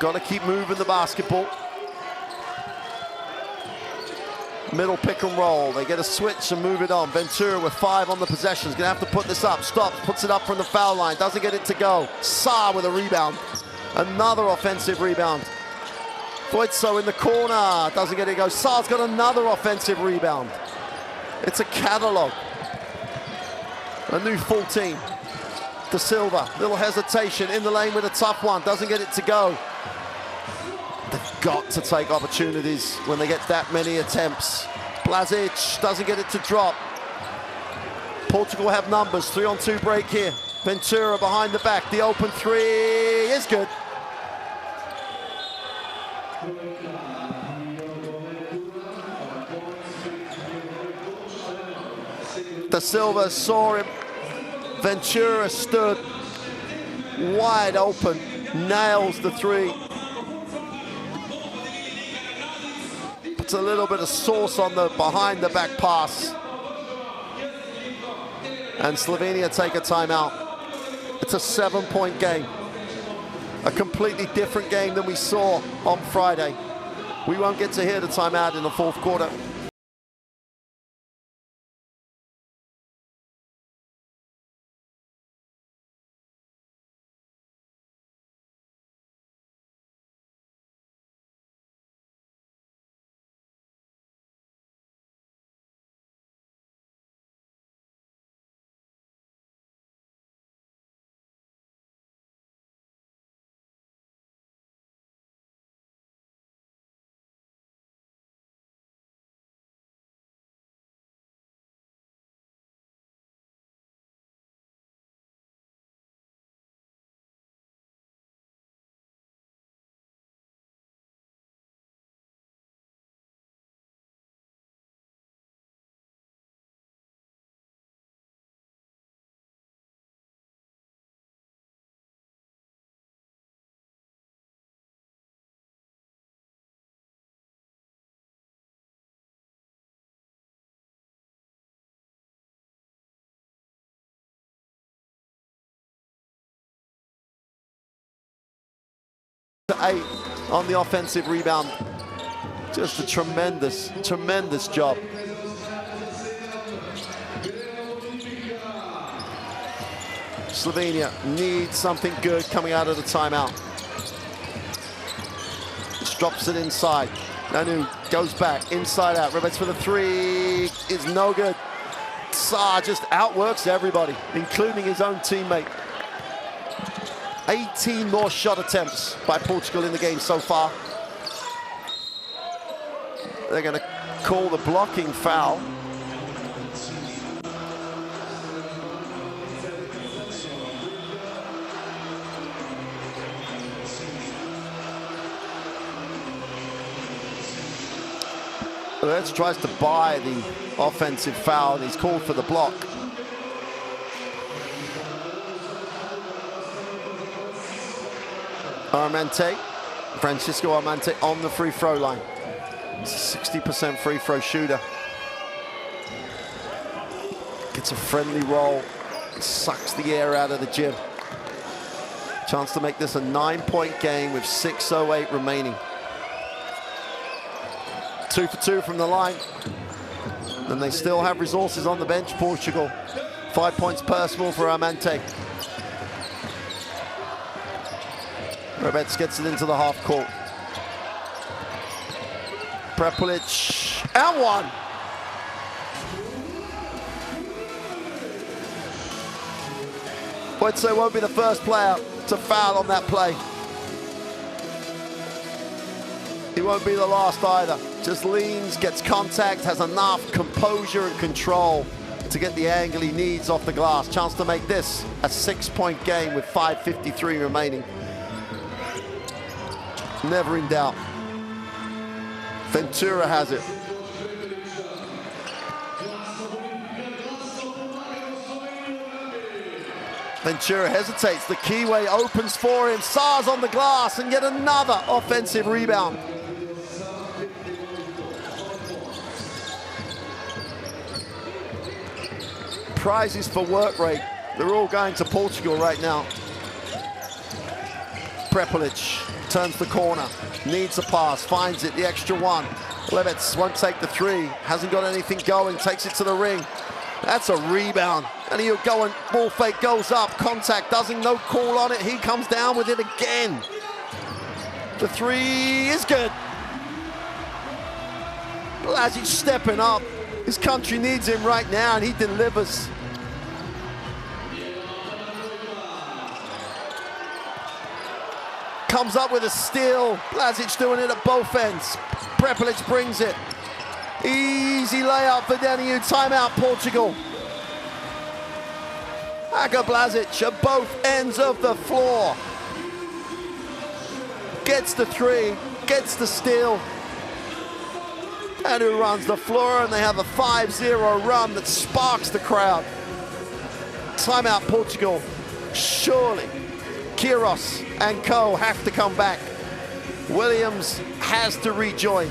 Got to keep moving the basketball. Middle pick and roll. They get a switch and move it on. Ventura with 5 on the possession. He's going to have to put this up. Stops, puts it up from the foul line. Doesn't get it to go. Sa with a rebound. Another offensive rebound. Voitso in the corner. Doesn't get it to go. Sa's got another offensive rebound. It's a catalog. A new full team. Da Silva, little hesitation in the lane with a tough one. Doesn't get it to go. They've got to take opportunities when they get that many attempts. Blazic doesn't get it to drop. Portugal have numbers, 3-on-2 break here. Ventura behind the back, the open three is good. Da Silva saw him. Ventura stood wide open, nails the three. Puts a little bit of sauce on the behind the back pass. And Slovenia take a timeout. It's a 7-point game. A completely different game than we saw on Friday. We won't get to hear the timeout in the fourth quarter. To 8 on the offensive rebound. Just a tremendous, tremendous job. Slovenia needs something good coming out of the timeout. Just drops it inside. Nanu goes back, inside out. Rebets for the three is no good. Tsar just outworks everybody, including his own teammate. 18 more shot attempts by Portugal in the game so far. They're going to call the blocking foul. Let's tries to buy the offensive foul, and he's called for the block. Armante, Francisco Armante on the free throw line. 60% free throw shooter. Gets a friendly roll, sucks the air out of the gym. Chance to make this a 9-point game with 6:08 remaining. 2 for 2 from the line. And they still have resources on the bench, Portugal. 5 points personal for Armante. Rebets gets it into the half court. Prepelic, and one. Poitso won't be the first player to foul on that play. He won't be the last either. Just leans, gets contact, has enough composure and control to get the angle he needs off the glass. Chance to make this a 6-point game with 5:53 remaining. Never in doubt. Ventura has it. Ventura hesitates. The keyway opens for him. Sar's on the glass and yet another offensive rebound. Prizes for work rate. They're all going to Portugal right now. Prepelic turns the corner, needs a pass, finds it, the extra one. Levets won't take the three, hasn't got anything going, takes it to the ring. That's a rebound. And he'll go and ball fake goes up, contact, no call on it. He comes down with it again. The three is good. Blažić stepping up. His country needs him right now, and he delivers. Comes up with a steal. Blažić doing it at both ends. Prepelic brings it. Easy layup for Daniel. Timeout, Portugal. Aka Blazic at both ends of the floor. Gets the three, gets the steal. And who runs the floor, and they have a 5-0 run that sparks the crowd. Timeout Portugal. Surely Quiros and co have to come back. Williams has to rejoin.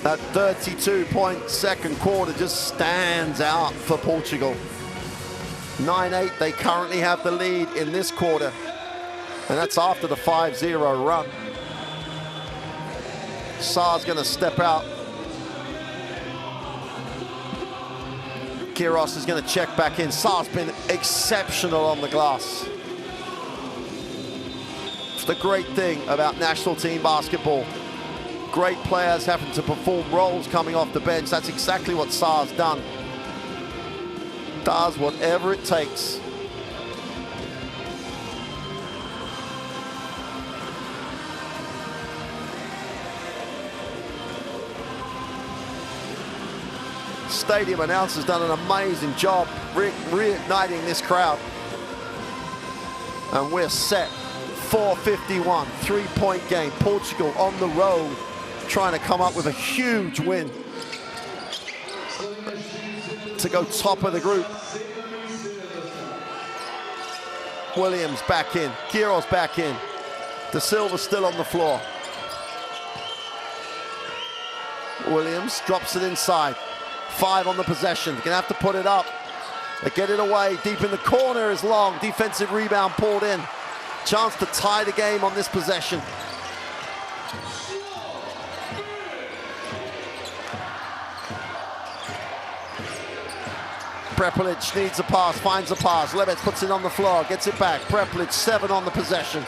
That 32-point second quarter just stands out for Portugal. 9-8, they currently have the lead in this quarter. And that's after the 5-0 run. Sar's gonna step out. Quiros is gonna check back in. Sar's been exceptional on the glass. It's the great thing about national team basketball. Great players having to perform roles coming off the bench. That's exactly what Sar's done. Does whatever it takes. Stadium announcers done an amazing job reigniting this crowd. And we're set. 4:51, three-point game. Portugal on the road, trying to come up with a huge win to go top of the group. Williams back in, Quiros back in. De Silva still on the floor. Williams drops it inside. 5 on the possession, gonna have to put it up. They get it away, deep in the corner is Long. Defensive rebound pulled in. Chance to tie the game on this possession. Prepelic needs a pass, finds a pass. Lebec puts it on the floor, gets it back. Prepelic, 7 on the possession.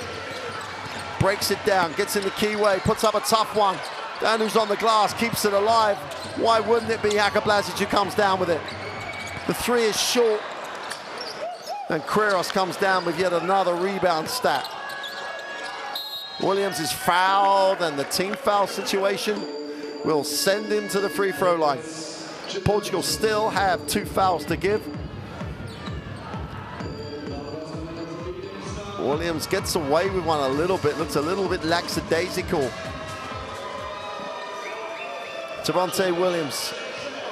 Breaks it down, gets in the key way, puts up a tough one. Dan, who's on the glass, keeps it alive. Why wouldn't it be Aka Blazic who comes down with it? The 3 is short. And Quiros comes down with yet another rebound stat. Williams is fouled, and the team foul situation will send him to the free throw line. Portugal still have 2 fouls to give. Williams gets away with one a little bit, looks a little bit lackadaisical. Javonte Williams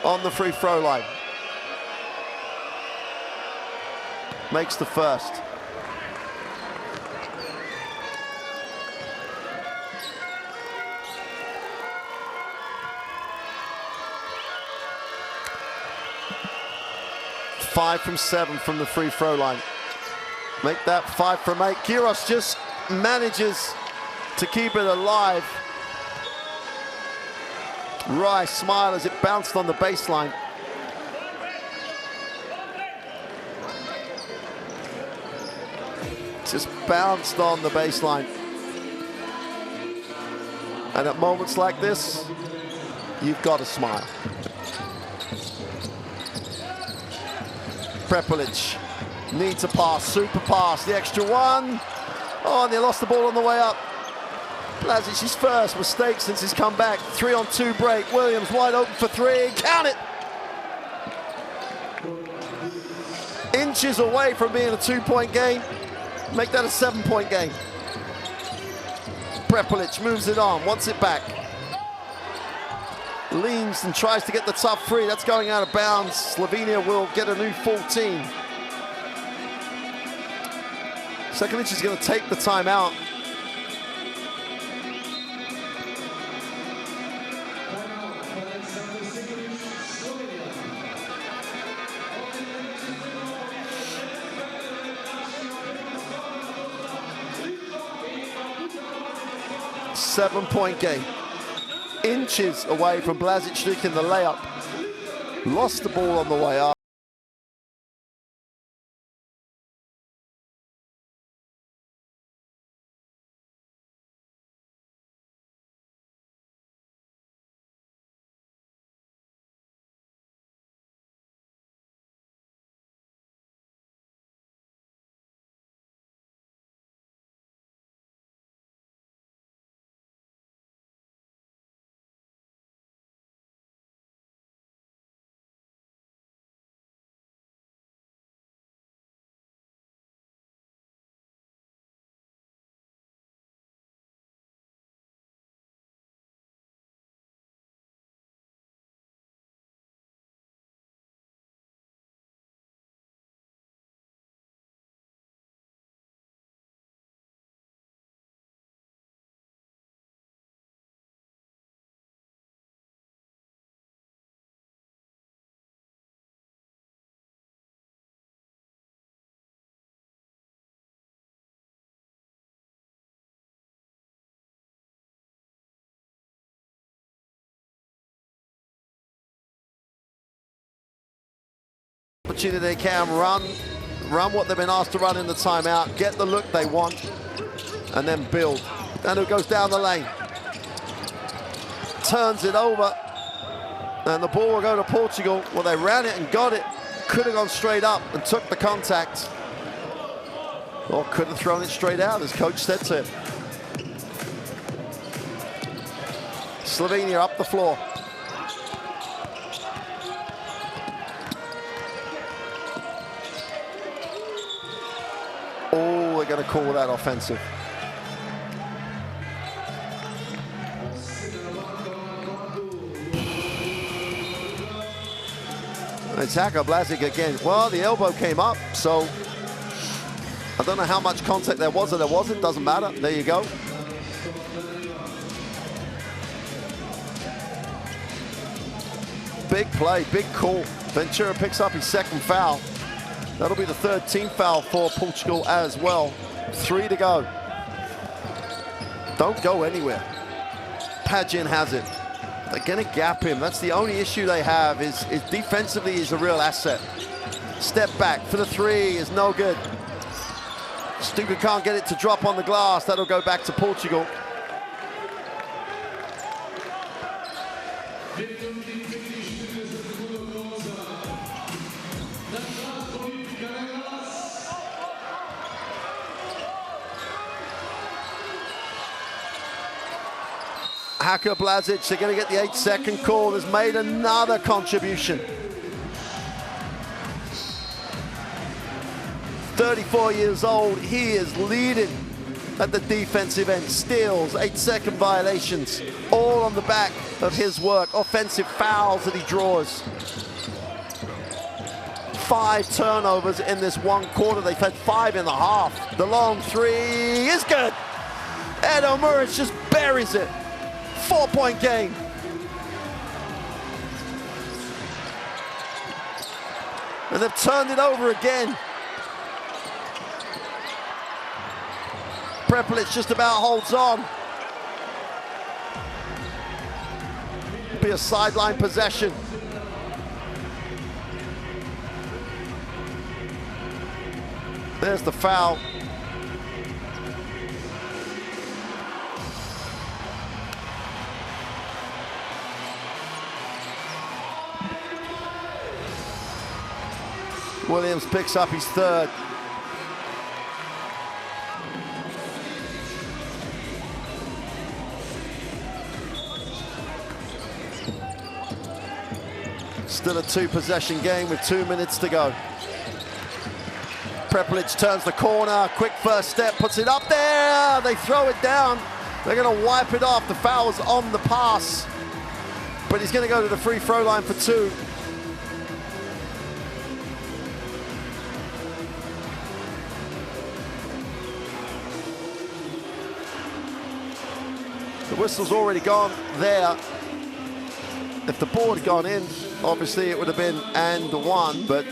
on the free throw line. Makes the first. Five from 7 from the free throw line. Make that 5 from 8. Quiros just manages to keep it alive. Rice smile as it bounced on the baseline. Just bounced on the baseline. And at moments like this, you've got to smile. Prepelic needs a pass, super pass, the extra one. Oh, and they lost the ball on the way up. Blazic's first mistake since he's come back. 3-on-2 break. Williams wide open for 3. Count it! Inches away from being a 2-point game. Make that a 7-point game. Prepelic moves it on, wants it back. Leans and tries to get the tough 3. That's going out of bounds. Slovenia will get a new 14. Sekelic is going to take the timeout. Seven-point game. Inches away from Blazic in the layup. Lost the ball on the way up. opportunity they can, run what they've been asked to run in the timeout, get the look they want, and then build. And it goes down the lane. Turns it over, and the ball will go to Portugal. Well, they ran it and got it. Could have gone straight up and took the contact. Or could have thrown it straight out, as coach said to him. Slovenia up the floor. Oh, they're going to call that offensive. It's Blazic again. Well, the elbow came up, so I don't know how much contact there was or there wasn't. Doesn't matter. There you go. Big play, big call. Ventura picks up his second foul. That'll be the third team foul for Portugal as well. 3 to go. Don't go anywhere. Pagin has it. They're going to gap him. That's the only issue they have, is defensively he's a real asset. Step back for the 3 is no good. Stuka can't get it to drop on the glass. That'll go back to Portugal. Blazic, they're going to get the 8-second call, has made another contribution. 34 years old, he is leading at the defensive end. Steals, 8-second violations, all on the back of his work. Offensive fouls that he draws. 5 turnovers in this one quarter. They've had 5 in the half. The long 3 is good. Edo Muric just buries it. 4-point game. And they've turned it over again. Prepelic just about holds on. Be a sideline possession. There's the foul. Williams picks up his third. Still a 2-possession game with 2 minutes to go. Prepelic turns the corner, quick first step, puts it up there. They throw it down. They're going to wipe it off. The foul's on the pass, but he's going to go to the free throw line for 2. The whistle's already gone there. If the ball had gone in, obviously it would have been and 1, but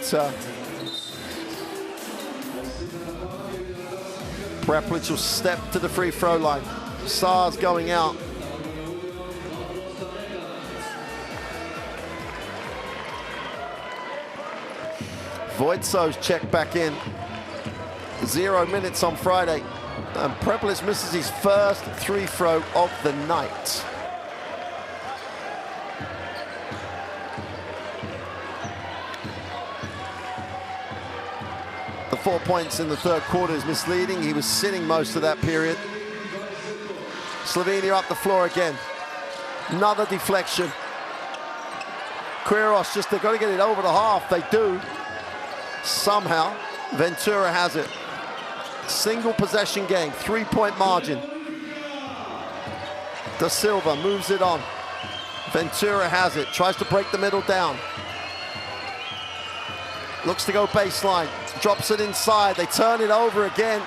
Prepelic will step to the free throw line. Saar's going out. Voitso's checked back in. 0 minutes on Friday. And Prepelic misses his first free throw of the night. The 4 points in the third quarter is misleading. He was sitting most of that period. Slovenia up the floor again. Another deflection. Quiros just, they've got to get it over the half. They do. Somehow, Ventura has it. Single possession game, 3-point margin. Da Silva moves it on. Ventura has it, tries to break the middle down. Looks to go baseline, drops it inside. They turn it over again.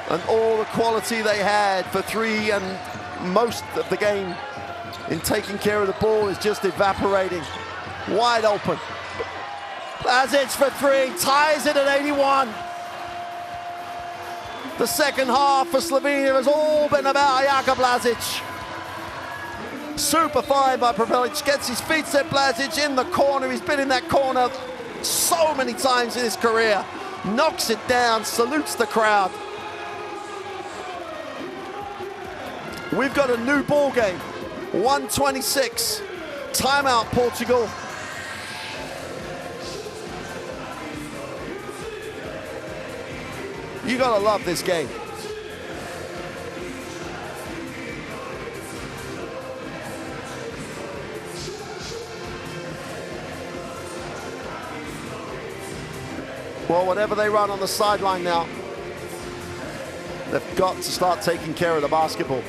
And all the quality they had for 3 and most of the game in taking care of the ball is just evaporating. Wide open. Blazic for 3, ties it at 81. The second half for Slovenia has all been about Blazic. Super fine by Prepelic. Gets his feet set. Blažić in the corner. He's been in that corner so many times in his career. Knocks it down, salutes the crowd. We've got a new ball game. 1:26. Timeout, Portugal. You gotta love this game. Well, whatever they run on the sideline now, they've got to start taking care of the basketball.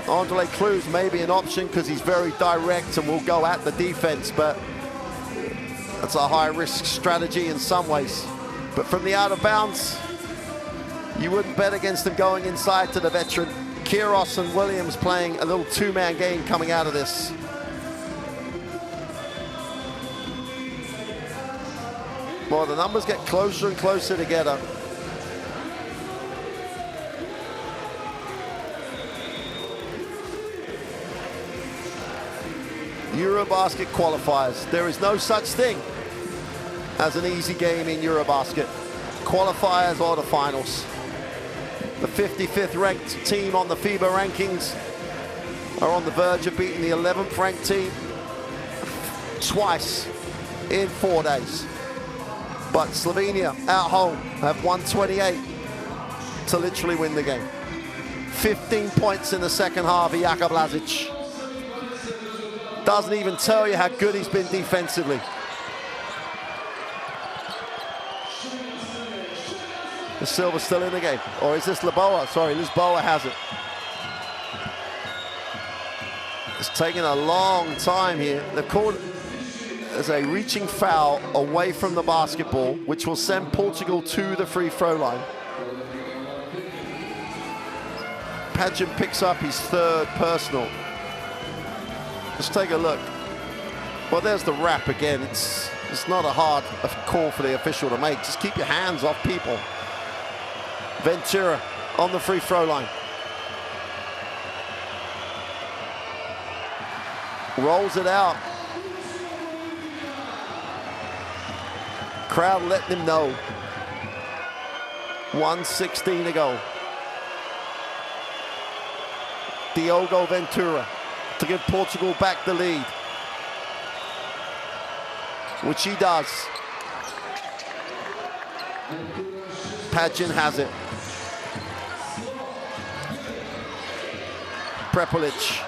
André Clues may be an option because he's very direct and will go at the defense, but that's a high-risk strategy in some ways. But from the out of bounds, you wouldn't bet against him going inside to the veteran. Queiroz and Williams playing a little two-man game coming out of this. Well, the numbers get closer and closer together. EuroBasket qualifiers. There is no such thing as an easy game in EuroBasket. Qualifiers or the finals. The 55th ranked team on the FIBA rankings are on the verge of beating the 11th ranked team twice in 4 days. But Slovenia at home have 128 to literally win the game. 15 points in the second half of Jaka Blažić. Doesn't even tell you how good he's been defensively. Is Silva still in the game? Or is this Lisboa? Sorry, Lisboa has it. It's taken a long time here. They've called as a reaching foul away from the basketball, which will send Portugal to the free throw line. Padgett picks up his third personal. Let's take a look. Well, there's the wrap again. It's not a hard call for the official to make. Just keep your hands off people. Ventura on the free throw line. Rolls it out. Crowd letting him know. 1:16 to go. Diogo Ventura to give Portugal back the lead, which he does. Padgett has it. Prepelic.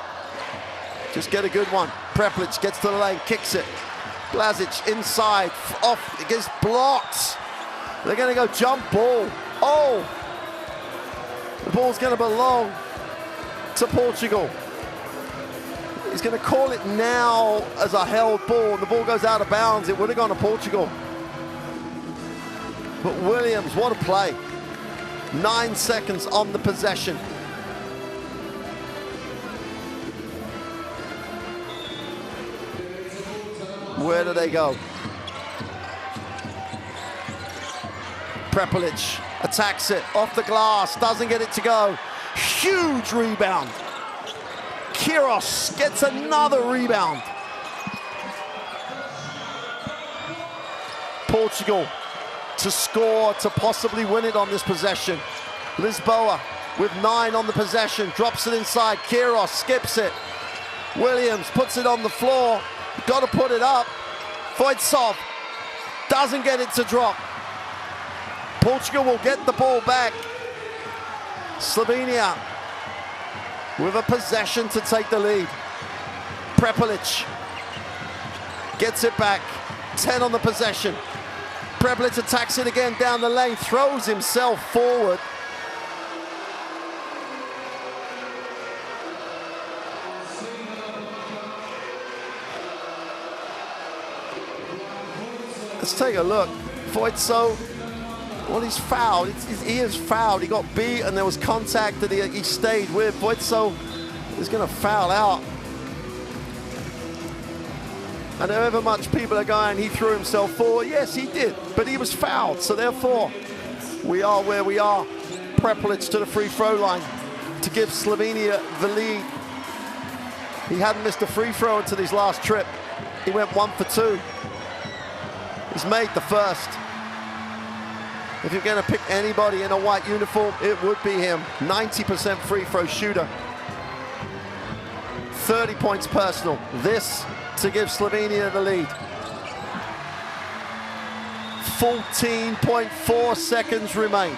Just get a good one. Prepelic gets to the lane, kicks it. Blažić inside, off, it gets blocked. They're gonna go jump ball. Oh! The ball's gonna belong to Portugal. He's gonna call it now as a held ball. The ball goes out of bounds. It would have gone to Portugal. But Williams, what a play. 9 seconds on the possession. Where do they go? Prepelic attacks it off the glass, doesn't get it to go. Huge rebound. Queiroz gets another rebound. Portugal to score, to possibly win it on this possession. Lisboa with 9 on the possession, drops it inside. Queiroz skips it. Williams puts it on the floor. Got to put it up. Voitsov doesn't get it to drop. Portugal will get the ball back. Slovenia with a possession to take the lead. Prepelic gets it back. 10 on the possession. Prepelic attacks it again down the lane, throws himself forward. Let's take a look. Voitsov, well, he's fouled. He is fouled. He got beat and there was contact that he stayed with. Voitsov is going to foul out. And however much people are going, he threw himself forward. Yes, he did, but he was fouled. So therefore, we are where we are. Prepelic to the free throw line to give Slovenia the lead. He hadn't missed a free throw until his last trip. He went 1 for 2. He's made the first. If you're going to pick anybody in a white uniform, it would be him. 90% free throw shooter. 30 points personal. This to give Slovenia the lead. 14.4 seconds remain.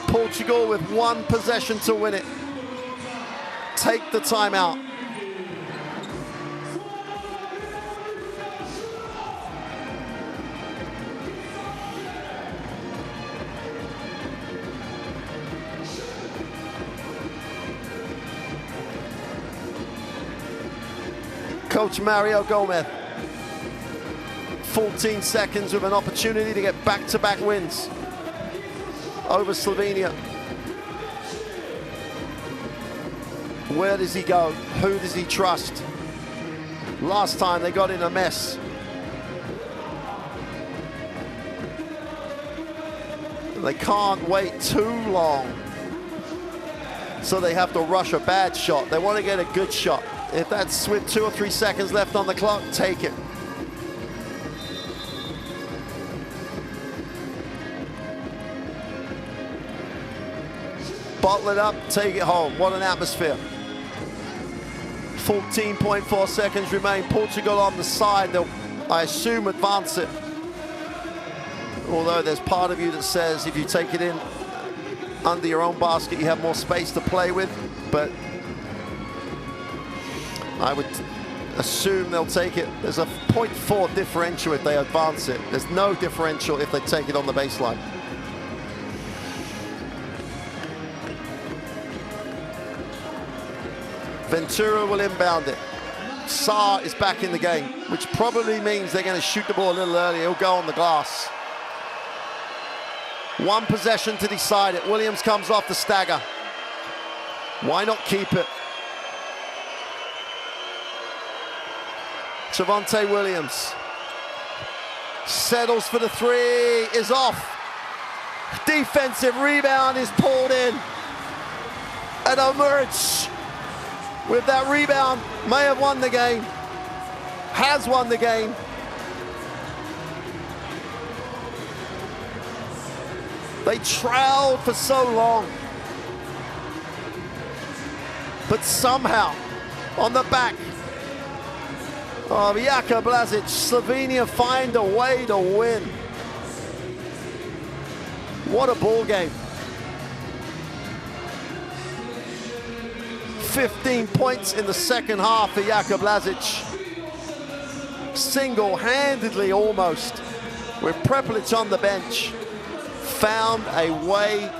Portugal with 1 possession to win it. Take the timeout. Coach Mario Gomez. 14 seconds with an opportunity to get back-to-back wins over Slovenia. Where does he go? Who does he trust? Last time they got in a mess. They can't wait too long, so they have to rush a bad shot. They want to get a good shot. If that's with 2 or 3 seconds left on the clock, take it. Bottle it up, take it home. What an atmosphere. 14.4 seconds remain. Portugal on the side. They'll, I assume, advance it. Although there's part of you that says if you take it in under your own basket, you have more space to play with. But I would assume they'll take it. There's a 0.4 differential if they advance it. There's no differential if they take it on the baseline. Ventura will inbound it. Saar is back in the game, which probably means they're going to shoot the ball a little earlier. He'll go on the glass. 1 possession to decide it. Williams comes off the stagger. Why not keep it? Trevante Williams settles for the 3, is off. Defensive rebound is pulled in. And Omuric with that rebound may have won the game, has won the game. They trailed for so long, but somehow on the back of Jaka Blažić, Slovenia find a way to win. What a ball game. 15 points in the second half for Jaka Blažić. Single-handedly almost, with Prepelic on the bench, found a way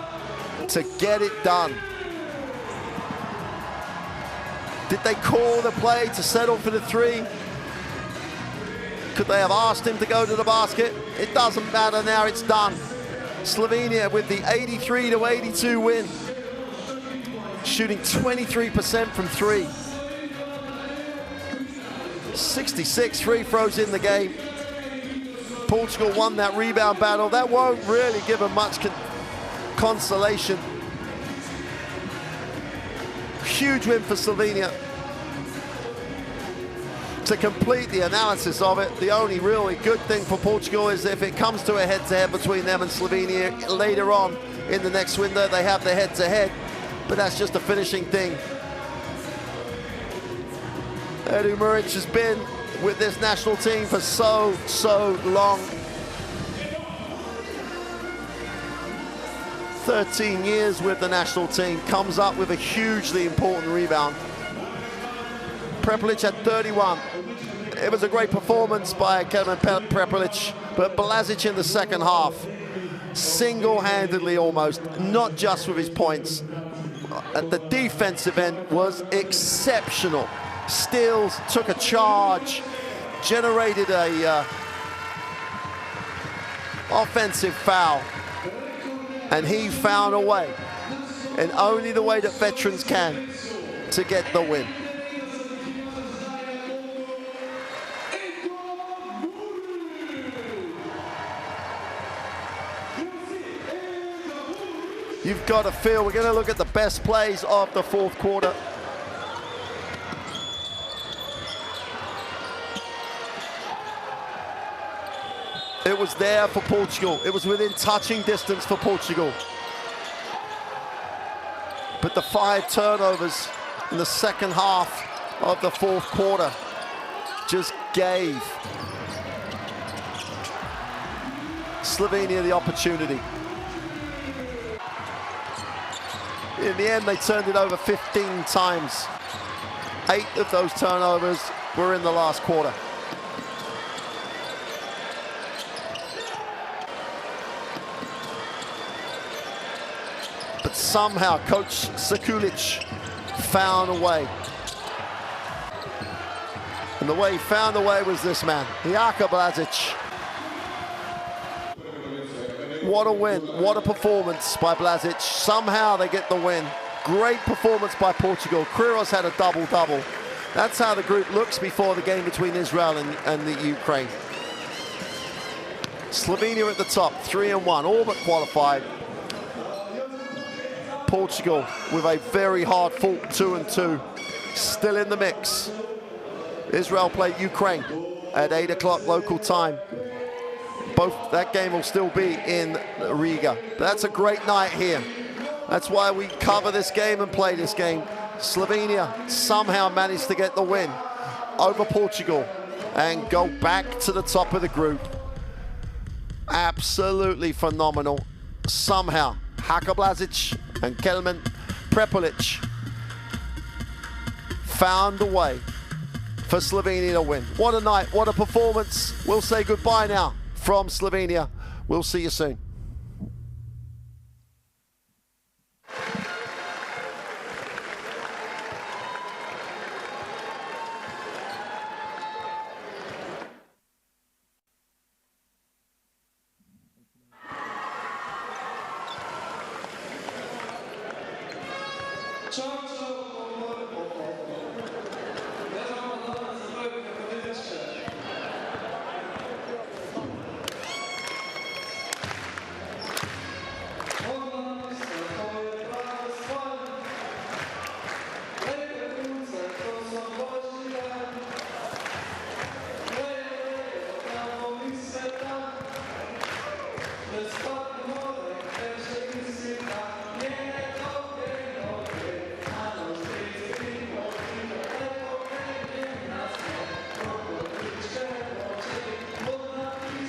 to get it done. Did they call the play to settle for the 3? Could they have asked him to go to the basket? It doesn't matter now, it's done. Slovenia with the 83-82 win. Shooting 23% from 3. 66 free throws in the game. Portugal won that rebound battle. That won't really give them much consolation. Huge win for Slovenia. To complete the analysis of it, the only really good thing for Portugal is if it comes to a head-to-head between them and Slovenia later on in the next window, they have the head-to-head, but that's just a finishing thing. Edu Muric has been with this national team for so long. 13 years with the national team, comes up with a hugely important rebound. Prepelic had 31. It was a great performance by Kevin Prepelic, but Blažić in the second half, single-handedly almost, not just with his points. At the defensive end was exceptional. Steals, took a charge, generated a offensive foul, and he found a way, and only the way that veterans can, to get the win. You've got to feel, we're going to look at the best plays of the fourth quarter. It was there for Portugal. It was within touching distance for Portugal. But the 5 turnovers in the second half of the fourth quarter just gave Slovenia the opportunity. In the end, they turned it over 15 times. 8 of those turnovers were in the last quarter. But somehow Coach Sekulic found a way. And the way he found a way was this man, Jaka Blažić. What a win, what a performance by Blažić. Somehow they get the win. Great performance by Portugal. Queiroz had a double-double. That's how the group looks before the game between Israel and the Ukraine. Slovenia at the top, 3-1, all but qualified. Portugal with a very hard-fought 2-2, still in the mix. Israel play Ukraine at 8 o'clock local time. That game will still be in Riga. But that's a great night here. That's why we cover this game and play this game. Slovenia somehow managed to get the win over Portugal and go back to the top of the group. Absolutely phenomenal. Somehow, Jaka Blažić and Kelman Prepelic found a way for Slovenia to win. What a night, what a performance. We'll say goodbye now from Slovenia. We'll see you soon. Let's start